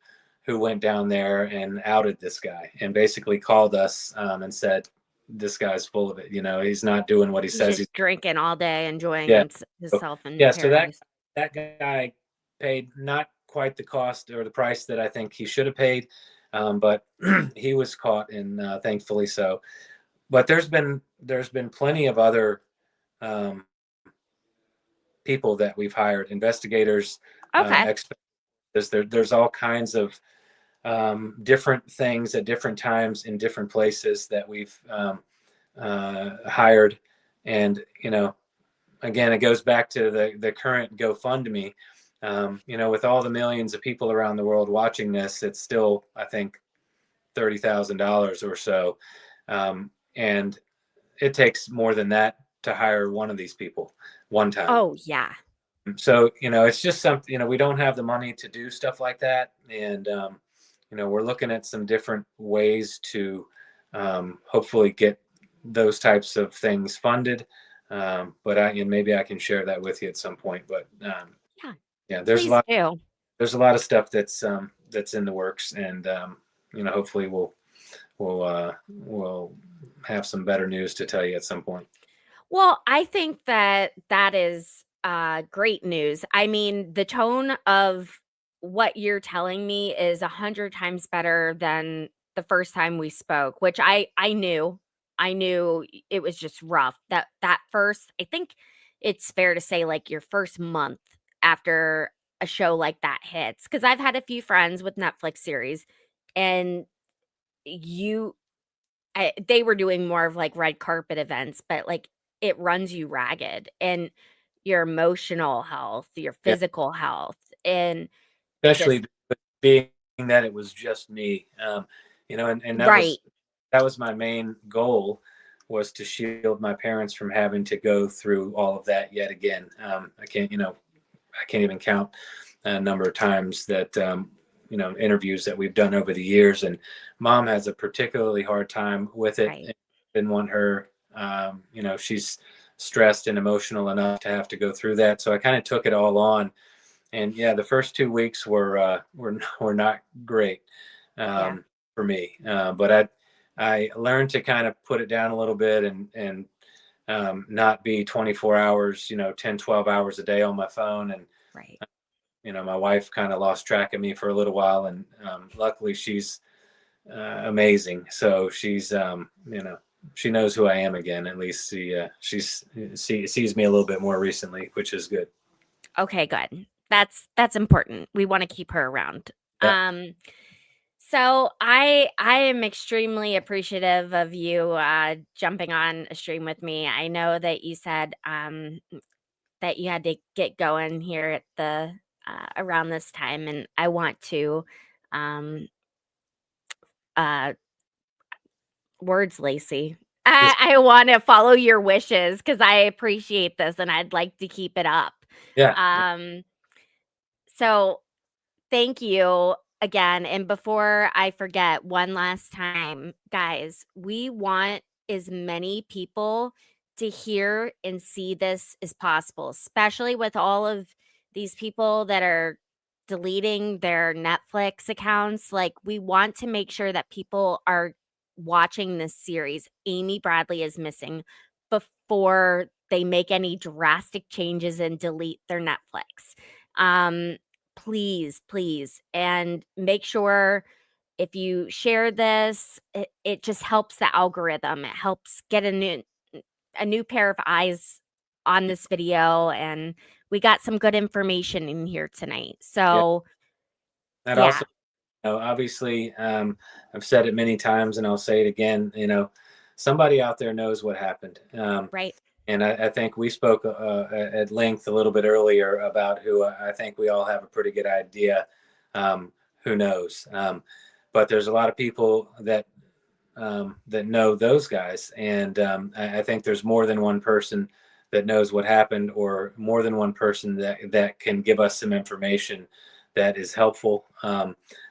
who went down there and outed this guy and basically called us and said, "This guy's full of it. He's not doing what he he's says he's." just drinking all day, enjoying Yeah. So, himself in yeah. So that paradise. that guy paid not quite the cost or the price that I think he should have paid, but he was caught, and thankfully so. But there's been plenty of other um, people that we've hired, investigators, Okay. experts. There's all kinds of different things at different times in different places that we've hired, and again, it goes back to the current GoFundMe. With all the millions of people around the world watching this, it's still, I think, $30,000 or so, and it takes more than that to hire one of these people one time. Oh, yeah. So it's just something. We don't have the money to do stuff like that, and we're looking at some different ways to hopefully get those types of things funded. But and maybe I can share that with you at some point. But Yeah. yeah, Please do. there's a lot of stuff that's in the works, and hopefully we'll have some better news to tell you at some point. Well, I think that that is great news. I mean, the tone of what you're telling me is 100 times better than the first time we spoke, which I knew it was just rough. That first, I think it's fair to say, like, your first month after a show like that hits, because I've had a few friends with Netflix series, and you they were doing more of, like, red carpet events, but, like, it runs you ragged, and your emotional health, your Yeah, physical health, and this. especially being that it was just me. And that Right. was my main goal, was to shield my parents from having to go through all of that yet again. I can't even count a number of times that interviews that we've done over the years, and mom has a particularly hard time with it. Right. And didn't want her, she's stressed and emotional enough to have to go through that. So I kind of took it all on, and yeah, the first 2 weeks were not great Yeah. for me, but I learned to kind of put it down a little bit, and not be 24 hours, 10, 12 hours a day on my phone. And Right. my wife kind of lost track of me for a little while, and luckily she's amazing, so she knows who I am again. At least she sees me a little bit more recently, which is good. Okay, good. That's important. We wanna keep her around. Yeah. So I am extremely appreciative of you, jumping on a stream with me. I know that you said, that you had to get going here at the around this time, and I want to um, uh, words, Lacey. This, I want to follow your wishes because I appreciate this and I'd like to keep it up. yeah, Um, so thank you again. And before I forget, one last time, guys, we want as many people to hear and see this as possible, especially with all of these people that are deleting their Netflix accounts. Like, we want to make sure that people are watching this series, Amy Bradley is Missing, before they make any drastic changes and delete their Netflix. Please, please, and make sure if you share this, it just helps the algorithm. It helps get a new pair of eyes on this video, and we got some good information in here tonight. yeah. So, That yeah, also, obviously, I've said it many times and I'll say it again, somebody out there knows what happened. right. And I think we spoke at length a little bit earlier about who I think we all have a pretty good idea who knows. But there's a lot of people that know those guys. And I think there's more than one person that knows what happened, or more than one person that can give us some information that is helpful.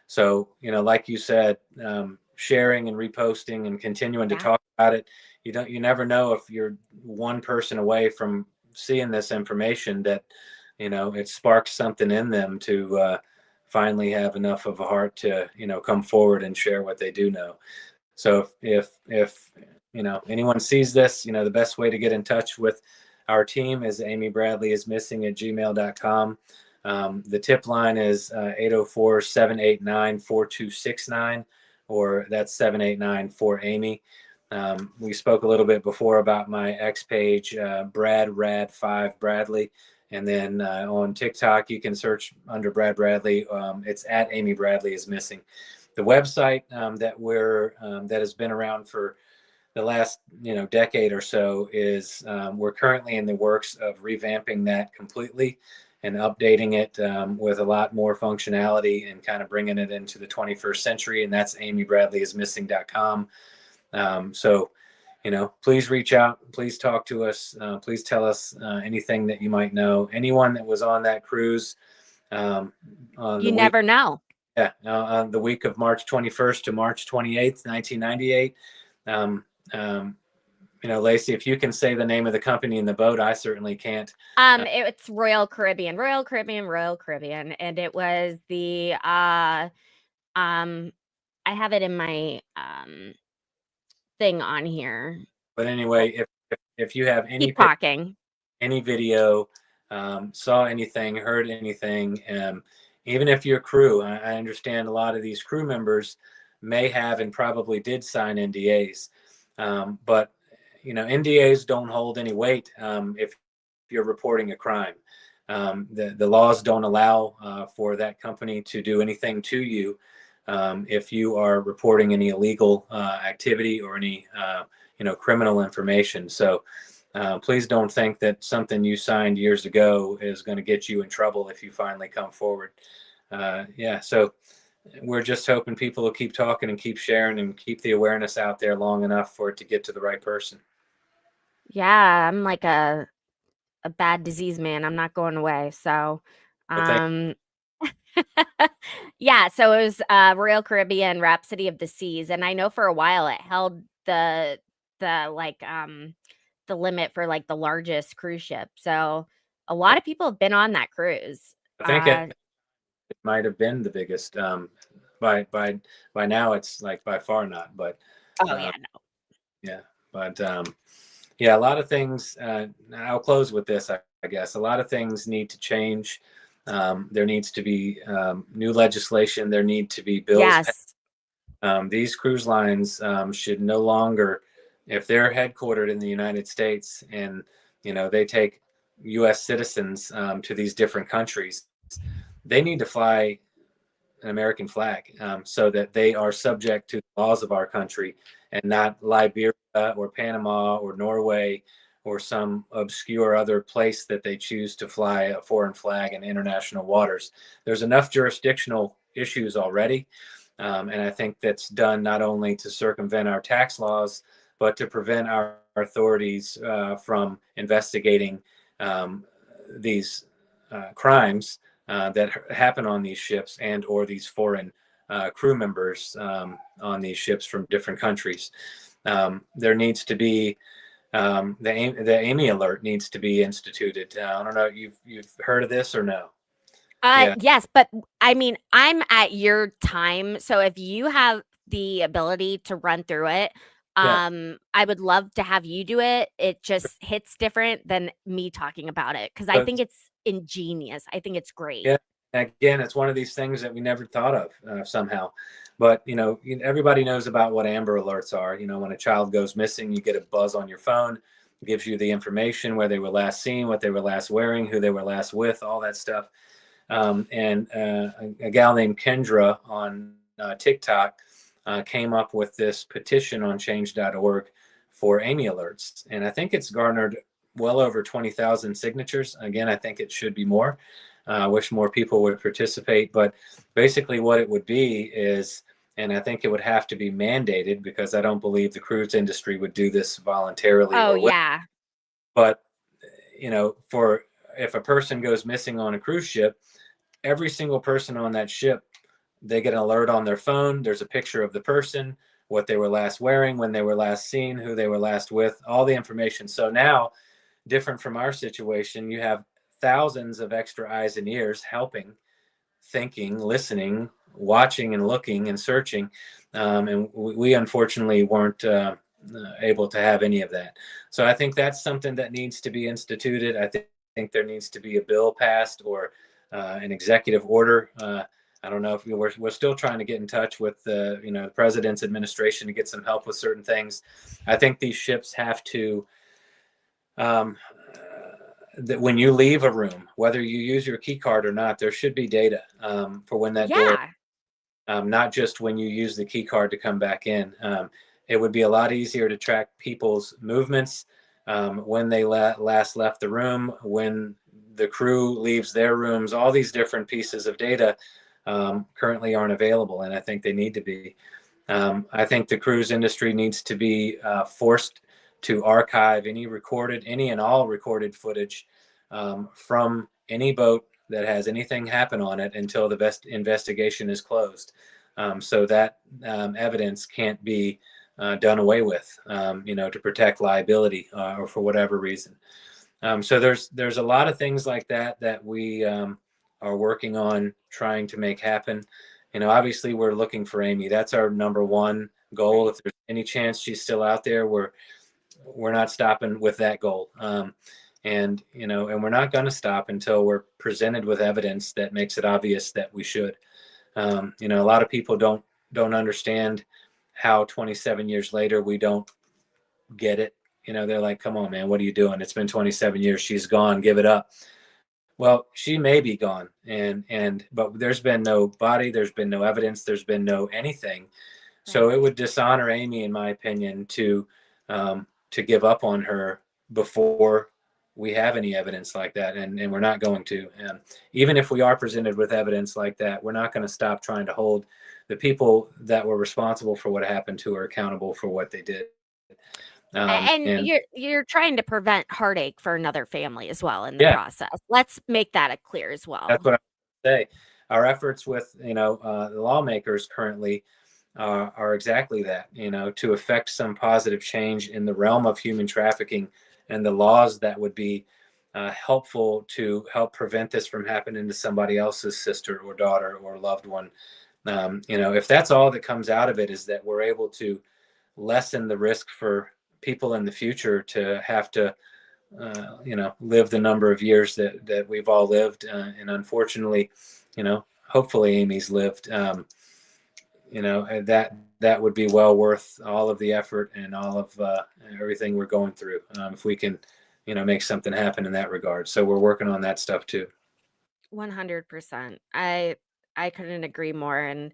So, like you said, sharing and reposting and continuing to Yeah. talk about it. You never know if you're one person away from seeing this information that, it sparks something in them to finally have enough of a heart to, come forward and share what they do know. So if anyone sees this, the best way to get in touch with our team is Amy Bradley is missing at gmail.com. The tip line is 804-789-4269, or that's 789 for Amy. We spoke a little bit before about my X page, BradRad5 Bradley. And then on TikTok, you can search under Brad Bradley. It's at Amy Bradley is Missing. The website that has been around for the last decade or so is we're currently in the works of revamping that completely and updating it with a lot more functionality and kind of bringing it into the 21st century. And that's amybradleyismissing.com. So, please reach out, please talk to us, please tell us anything that you might know. Anyone that was on that cruise on You the week, never know. yeah, on the week of March 21st to March 28th, 1998. Um, Lacey, if you can say the name of the company in the boat, I certainly can't. It's Royal Caribbean, Royal Caribbean, Royal Caribbean, and it was the I have it in my thing on here. But anyway, if you have any Keep talking. any video, saw anything, heard anything, even if you're crew, I understand a lot of these crew members may have and probably did sign NDAs, but NDAs don't hold any weight if you're reporting a crime. The laws don't allow for that company to do anything to you if you are reporting any illegal activity or any criminal information. So please don't think that something you signed years ago is going to get you in trouble if you finally come forward. So we're just hoping people will keep talking and keep sharing and keep the awareness out there long enough for it to get to the right person. Yeah, I'm like a bad disease man. I'm not going away. So, Well, thank um, yeah. So it was Royal Caribbean Rhapsody of the Seas, and I know for a while it held the the limit for like the largest cruise ship. So a lot of people have been on that cruise. I think it might have been the biggest. By now, it's like by far not, but Oh uh, yeah, no. yeah, but yeah, a lot of things. I'll close with this, I guess. A lot of things need to change. There needs to be new legislation. There need to be bills. Yes. These cruise lines should no longer, if they're headquartered in the United States and they take U.S. citizens to these different countries, they need to fly an American flag so that they are subject to the laws of our country and not Liberia or Panama or Norway or some obscure other place that they choose to fly a foreign flag in international waters. There's enough jurisdictional issues already. And I think that's done not only to circumvent our tax laws, but to prevent our authorities from investigating these crimes that happen on these ships and or these foreign crew members on these ships from different countries. There needs to be the Amy alert needs to be instituted. I don't know, you've heard of this or no? Yeah, Yes, but I mean, I'm at your time, so if you have the ability to run through it, yeah. I would love to have you do it. It just hits different than me talking about it because I So think it's ingenious. I think it's great. yeah, again, it's one of these things that we never thought of somehow. But everybody knows about what Amber Alerts are. When a child goes missing, you get a buzz on your phone, it gives you the information where they were last seen, what they were last wearing, who they were last with, all that stuff. And a gal named Kendra on TikTok came up with this petition on change.org for Amy Alerts. And I think it's garnered well over 20,000 signatures. Again, I think it should be more. I wish more people would participate. But basically, what it would be is, and I think it would have to be mandated because I don't believe the cruise industry would do this voluntarily Oh, or will. yeah. But, for if a person goes missing on a cruise ship, every single person on that ship, they get an alert on their phone. There's a picture of the person, what they were last wearing, when they were last seen, who they were last with, all the information. So now, different from our situation, you have thousands of extra eyes and ears helping, thinking, listening, watching, and looking and searching. And we unfortunately weren't able to have any of that. So I think that's something that needs to be instituted. I think there needs to be a bill passed or an executive order. I don't know if we're still trying to get in touch with the president's administration to get some help with certain things. I think these ships have to um, that when you leave a room, whether you use your key card or not, there should be data for when that door, Yeah. not just when you use the key card to come back in. It would be a lot easier to track people's movements, when they last left the room, when the crew leaves their rooms. All these different pieces of data currently aren't available, and I think they need to be. I think the cruise industry needs to be forced to archive any and all recorded footage from any boat that has anything happen on it until the best investigation is closed, so that evidence can't be done away with, to protect liability or for whatever reason. So there's a lot of things like that we are working on trying to make happen. Obviously we're looking for Amy. That's our number one goal. Right. If there's any chance she's still out there, we're not stopping with that goal. And we're not going to stop until we're presented with evidence that makes it obvious that we should. A lot of people don't understand how 27 years later we don't get it. They're like, come on, man, what are you doing? It's been 27 years. She's gone. Give it up. Well, she may be gone, but there's been no body, there's been no evidence, there's been no anything. So Right. it would dishonor Amy, in my opinion, to give up on her before we have any evidence like that, and we're not going to. And even if we are presented with evidence like that, we're not going to stop trying to hold the people that were responsible for what happened to her accountable for what they did. And And you're trying to prevent heartache for another family as well in the yeah, process. Let's make that a clear as that's well. what I say. Our efforts with the lawmakers currently are exactly that. To effect some positive change in the realm of human trafficking and the laws that would be helpful to help prevent this from happening to somebody else's sister or daughter or loved one. If that's all that comes out of it, is that we're able to lessen the risk for people in the future to have to live the number of years that we've all lived, and unfortunately, hopefully Amy's lived. That would be well worth all of the effort and all of everything we're going through, if we can, make something happen in that regard. So we're working on that stuff too. 100%. I couldn't agree more, and,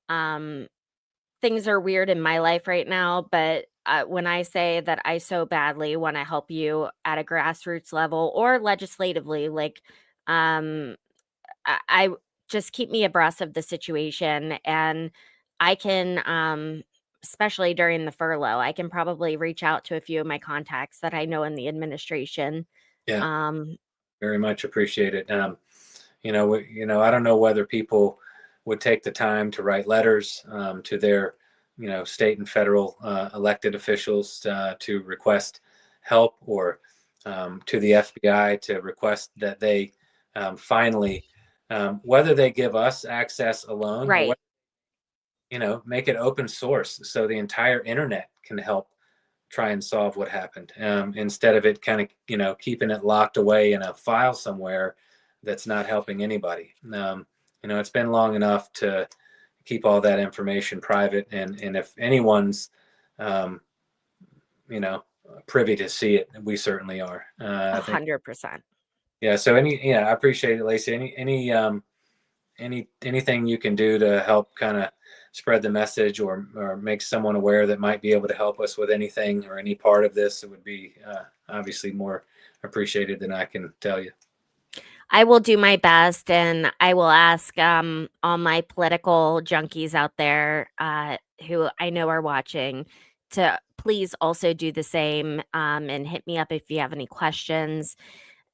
um, things are weird in my life right now, but when I say that I so badly want to help you at a grassroots level or legislatively, like, um, I just keep me abreast of the situation, and I can, especially during the furlough, I can probably reach out to a few of my contacts that I know in the administration. Yeah, Um, very much appreciate it. I don't know whether people would take the time to write letters to their, state and federal elected officials to request help, or to the FBI to request that they finally, whether they give us access alone, or right, make it open source so the entire internet can help try and solve what happened, instead of it kind of keeping it locked away in a file somewhere that's not helping anybody. It's been long enough to keep all that information private, and if anyone's um, you know privy to see it, we certainly are. I think, 100%. yeah. So I appreciate it, Lacey. Anything you can do to help kind of spread the message, or make someone aware that might be able to help us with anything or any part of this, it would be obviously more appreciated than I can tell you. I will do my best, and I will ask, all my political junkies out there, who I know are watching, to please also do the same, and hit me up if you have any questions.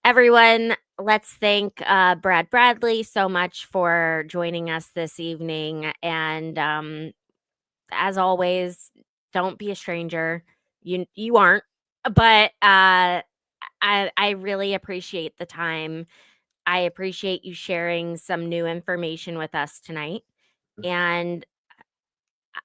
Everyone, let's thank, Brad Bradley so much for joining us this evening, and, as always, don't be a stranger. You aren't, but, I really appreciate the time. I appreciate you sharing some new information with us tonight. And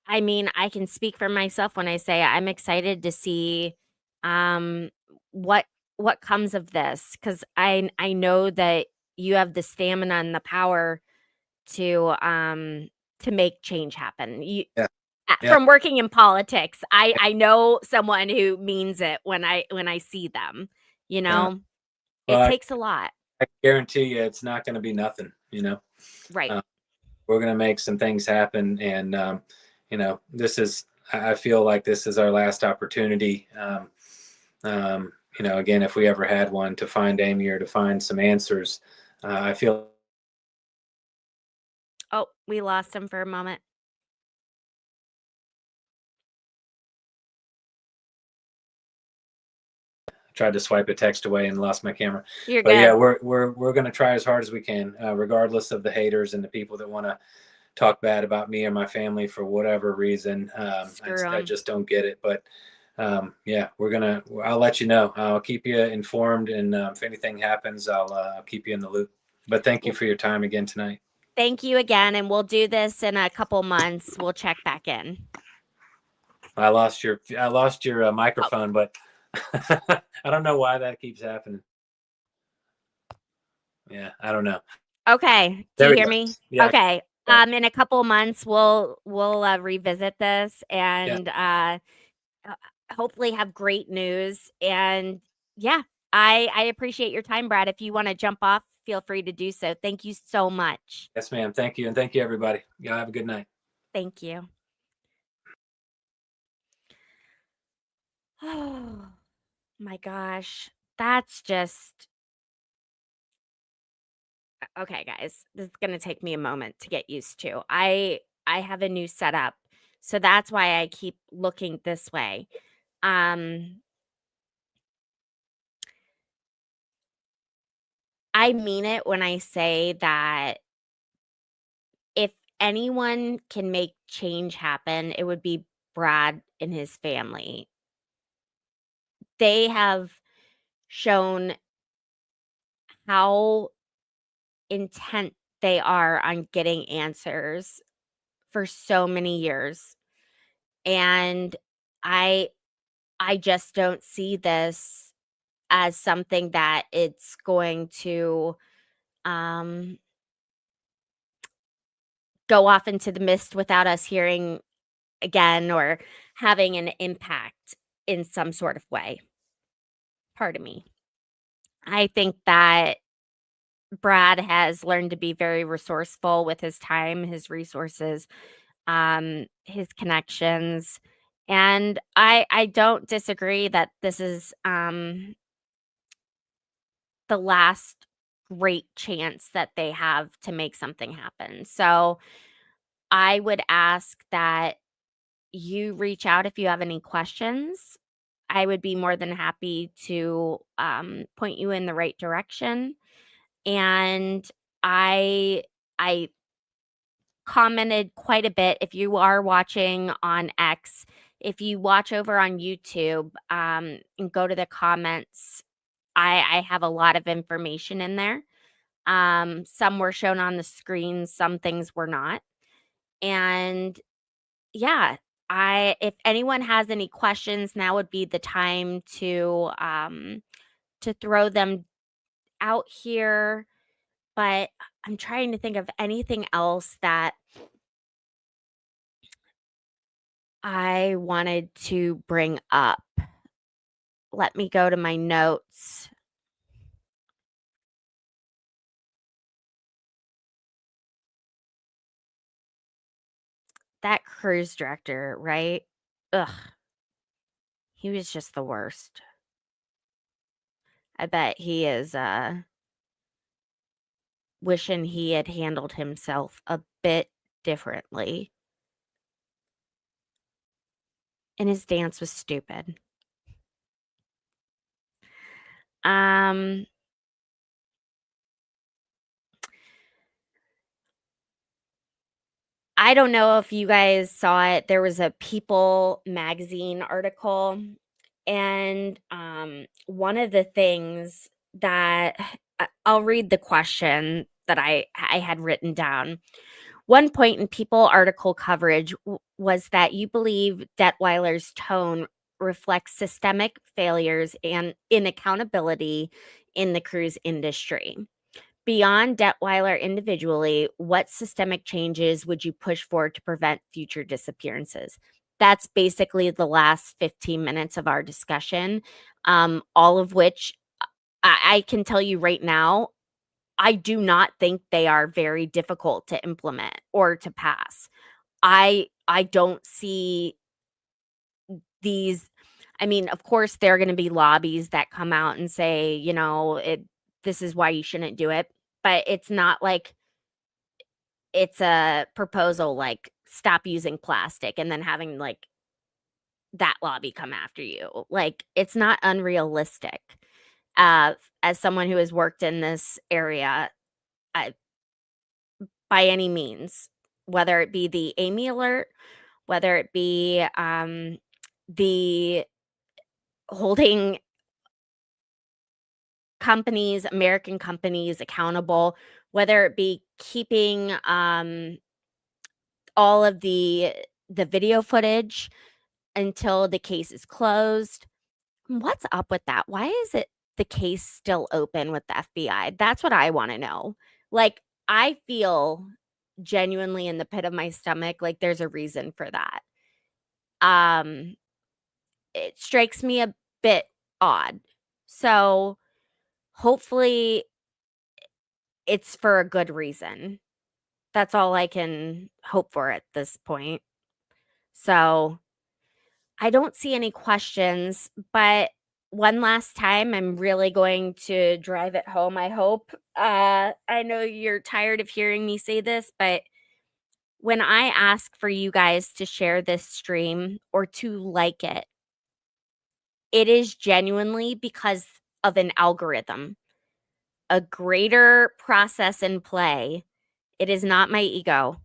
I mean, I can speak for myself when I say I'm excited to see um what what comes of this, cuz I know that you have the stamina and the power to make change happen. You Yeah, yeah, from working in politics, I know someone who means it when I see them, you yeah. know? Well, It takes a lot. I guarantee you it's not going to be nothing. Right. uh, we're going to make some things happen, and this is, I feel like this is our last opportunity. Again, if we ever had one, to find Amy or to find some answers. I feel Oh, we lost him for a moment. tried to swipe a text away and lost my camera. You're But yeah, good. we're going to try as hard as we can, regardless of the haters and the people that want to talk bad about me or my family for whatever reason. Screw I him. just don't get it. But yeah, I'll let you know. I'll keep you informed, and if anything happens, I'll keep you in the loop. But thank you Well, for your time again tonight. thank you again, and we'll do this in a couple months. We'll check back in. I lost your Oh, microphone, but I don't know why that keeps happening. Yeah, I don't know. okay. Do There you we hear go. me? Yeah. Okay. Yeah. In a couple months, we'll revisit this, Yeah. and uh, hopefully have great news. And yeah, I appreciate your time, Brad. If you want to jump off, feel free to do so. Thank you so much. Yes, ma'am. Thank you, and thank you, everybody. Y'all have a good night. Thank you. Oh my gosh. That's just okay, guys. This is going to take me a moment to get used to. I have a new setup. So that's why I keep looking this way. Um I mean it when I say that if anyone can make change happen, it would be Brad and his family. They have shown how intent they are on getting answers for so many years. And I I just don't see this as something that it's going to um go off into the mist without us hearing again or having an impact in some sort of way. Pardon me. I think that Brad has learned to be very resourceful with his time, his resources, his connections, And I don't disagree that this is, the last great chance that they have to make something happen. So, I would ask that you reach out if you have any questions. I would be more than happy to, point you in the right direction. And I commented quite a bit. If you are watching on X, if you watch over on YouTube, and go to the comments, I have a lot of information in there. Some were shown on the screen, some things were not. And yeah, I if anyone has any questions, now would be the time to throw them out here. But I'm trying to think of anything else that I wanted to bring up. Let me go to my notes. That cruise director, right? Ugh, he was just the worst. I bet he is wishing he had handled himself a bit differently. And his dance was stupid. Um I don't know if you guys saw it. There was a People magazine article, and one of the things that I'll read the question that I had written down. One point in People article coverage was that you believe Detweiler's tone reflects systemic failures and inaccountability in the cruise industry. Beyond Detweiler individually, what systemic changes would you push for to prevent future disappearances? That's basically the last 15 minutes of our discussion, all of which I can tell you right now, I do not think they are very difficult to implement or to pass. I don't see these. I mean, of course, there are gonna be lobbies that come out and say, "This is why you shouldn't do it," but it's not like it's a proposal like, "Stop using plastic," and then having, like, that lobby come after you. Like, it's not unrealistic. As someone who has worked in this area, I by any means, whether it be the Amy alert, whether it be, the holding companies, American companies accountable, whether it be keeping, all of the video footage until the case is closed. What's up with that? Why is it the case still open with the FBI? That's what I wanna know. Like, I feel genuinely in the pit of my stomach like there's a reason for that. Um, it strikes me a bit odd. So, hopefully, it's for a good reason. That's all I can hope for at this point. So, I don't see any questions, but one last time, I'm really going to drive it home, I hope. I know you're tired of hearing me say this, but when I ask for you guys to share this stream or to like it is genuinely because of an algorithm, a greater process in play. It is not my ego.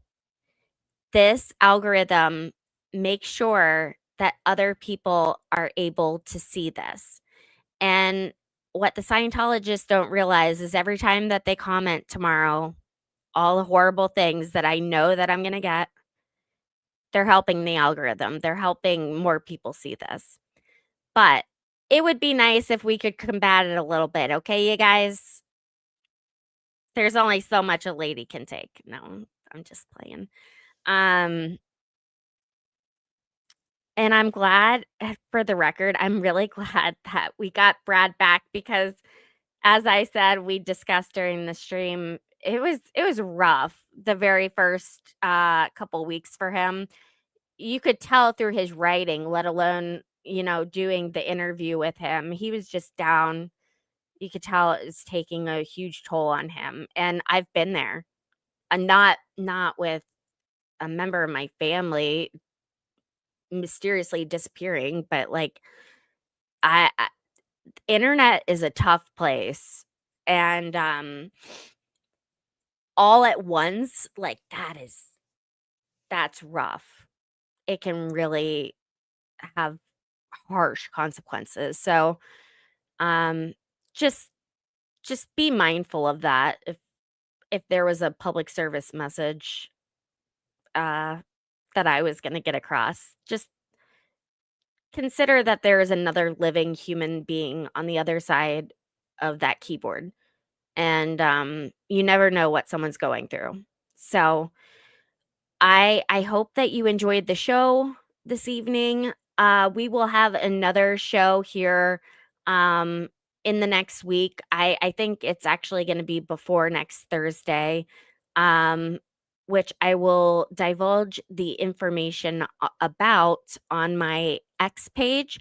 This algorithm makes sure that other people are able to see this. And what the Scientologists don't realize is every time that they comment tomorrow, all the horrible things that I know that I'm gonna get, they're helping the algorithm. They're helping more people see this. But it would be nice if we could combat it a little bit, okay, you guys? There's only so much a lady can take. No, I'm just playing. Um, and I'm glad, for the record, I'm really glad that we got Brad back because as I said, we discussed during the stream, it was rough the very first, couple weeks for him. you could tell through his writing, let alone, doing the interview with him. He was just down. You could tell it's taking a huge toll on him, and I've been there. Not with a member of my family mysteriously disappearing, but, like, I internet is a tough place, and, all at once, like, that's rough. It can really have harsh consequences, so, um, just just be mindful of that. If there was a public service message, uh, that I was gonna get across, just consider that there is another living human being on the other side of that keyboard, and, you never know what someone's going through. So, I hope that you enjoyed the show this evening. We will have another show here, um, in the next week. I think it's actually gonna be before next Thursday, um, which I will divulge the information about on my X page,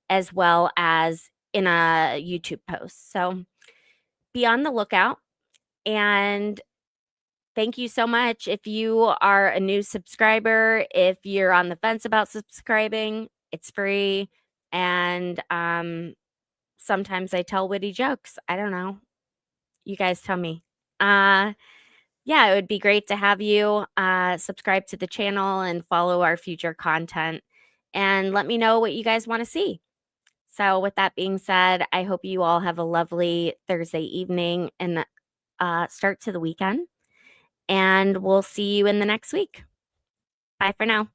as well as in a YouTube post. So, be on the lookout, and thank you so much. If you are a new subscriber, if you're on the fence about subscribing, it's free. And sometimes I tell witty jokes. I don't know. You guys tell me. Uh yeah, it would be great to have you subscribe to the channel and follow our future content, and let me know what you guys want to see. So with that being said, I hope you all have a lovely Thursday evening and start to the weekend, and we'll see you in the next week. Bye for now.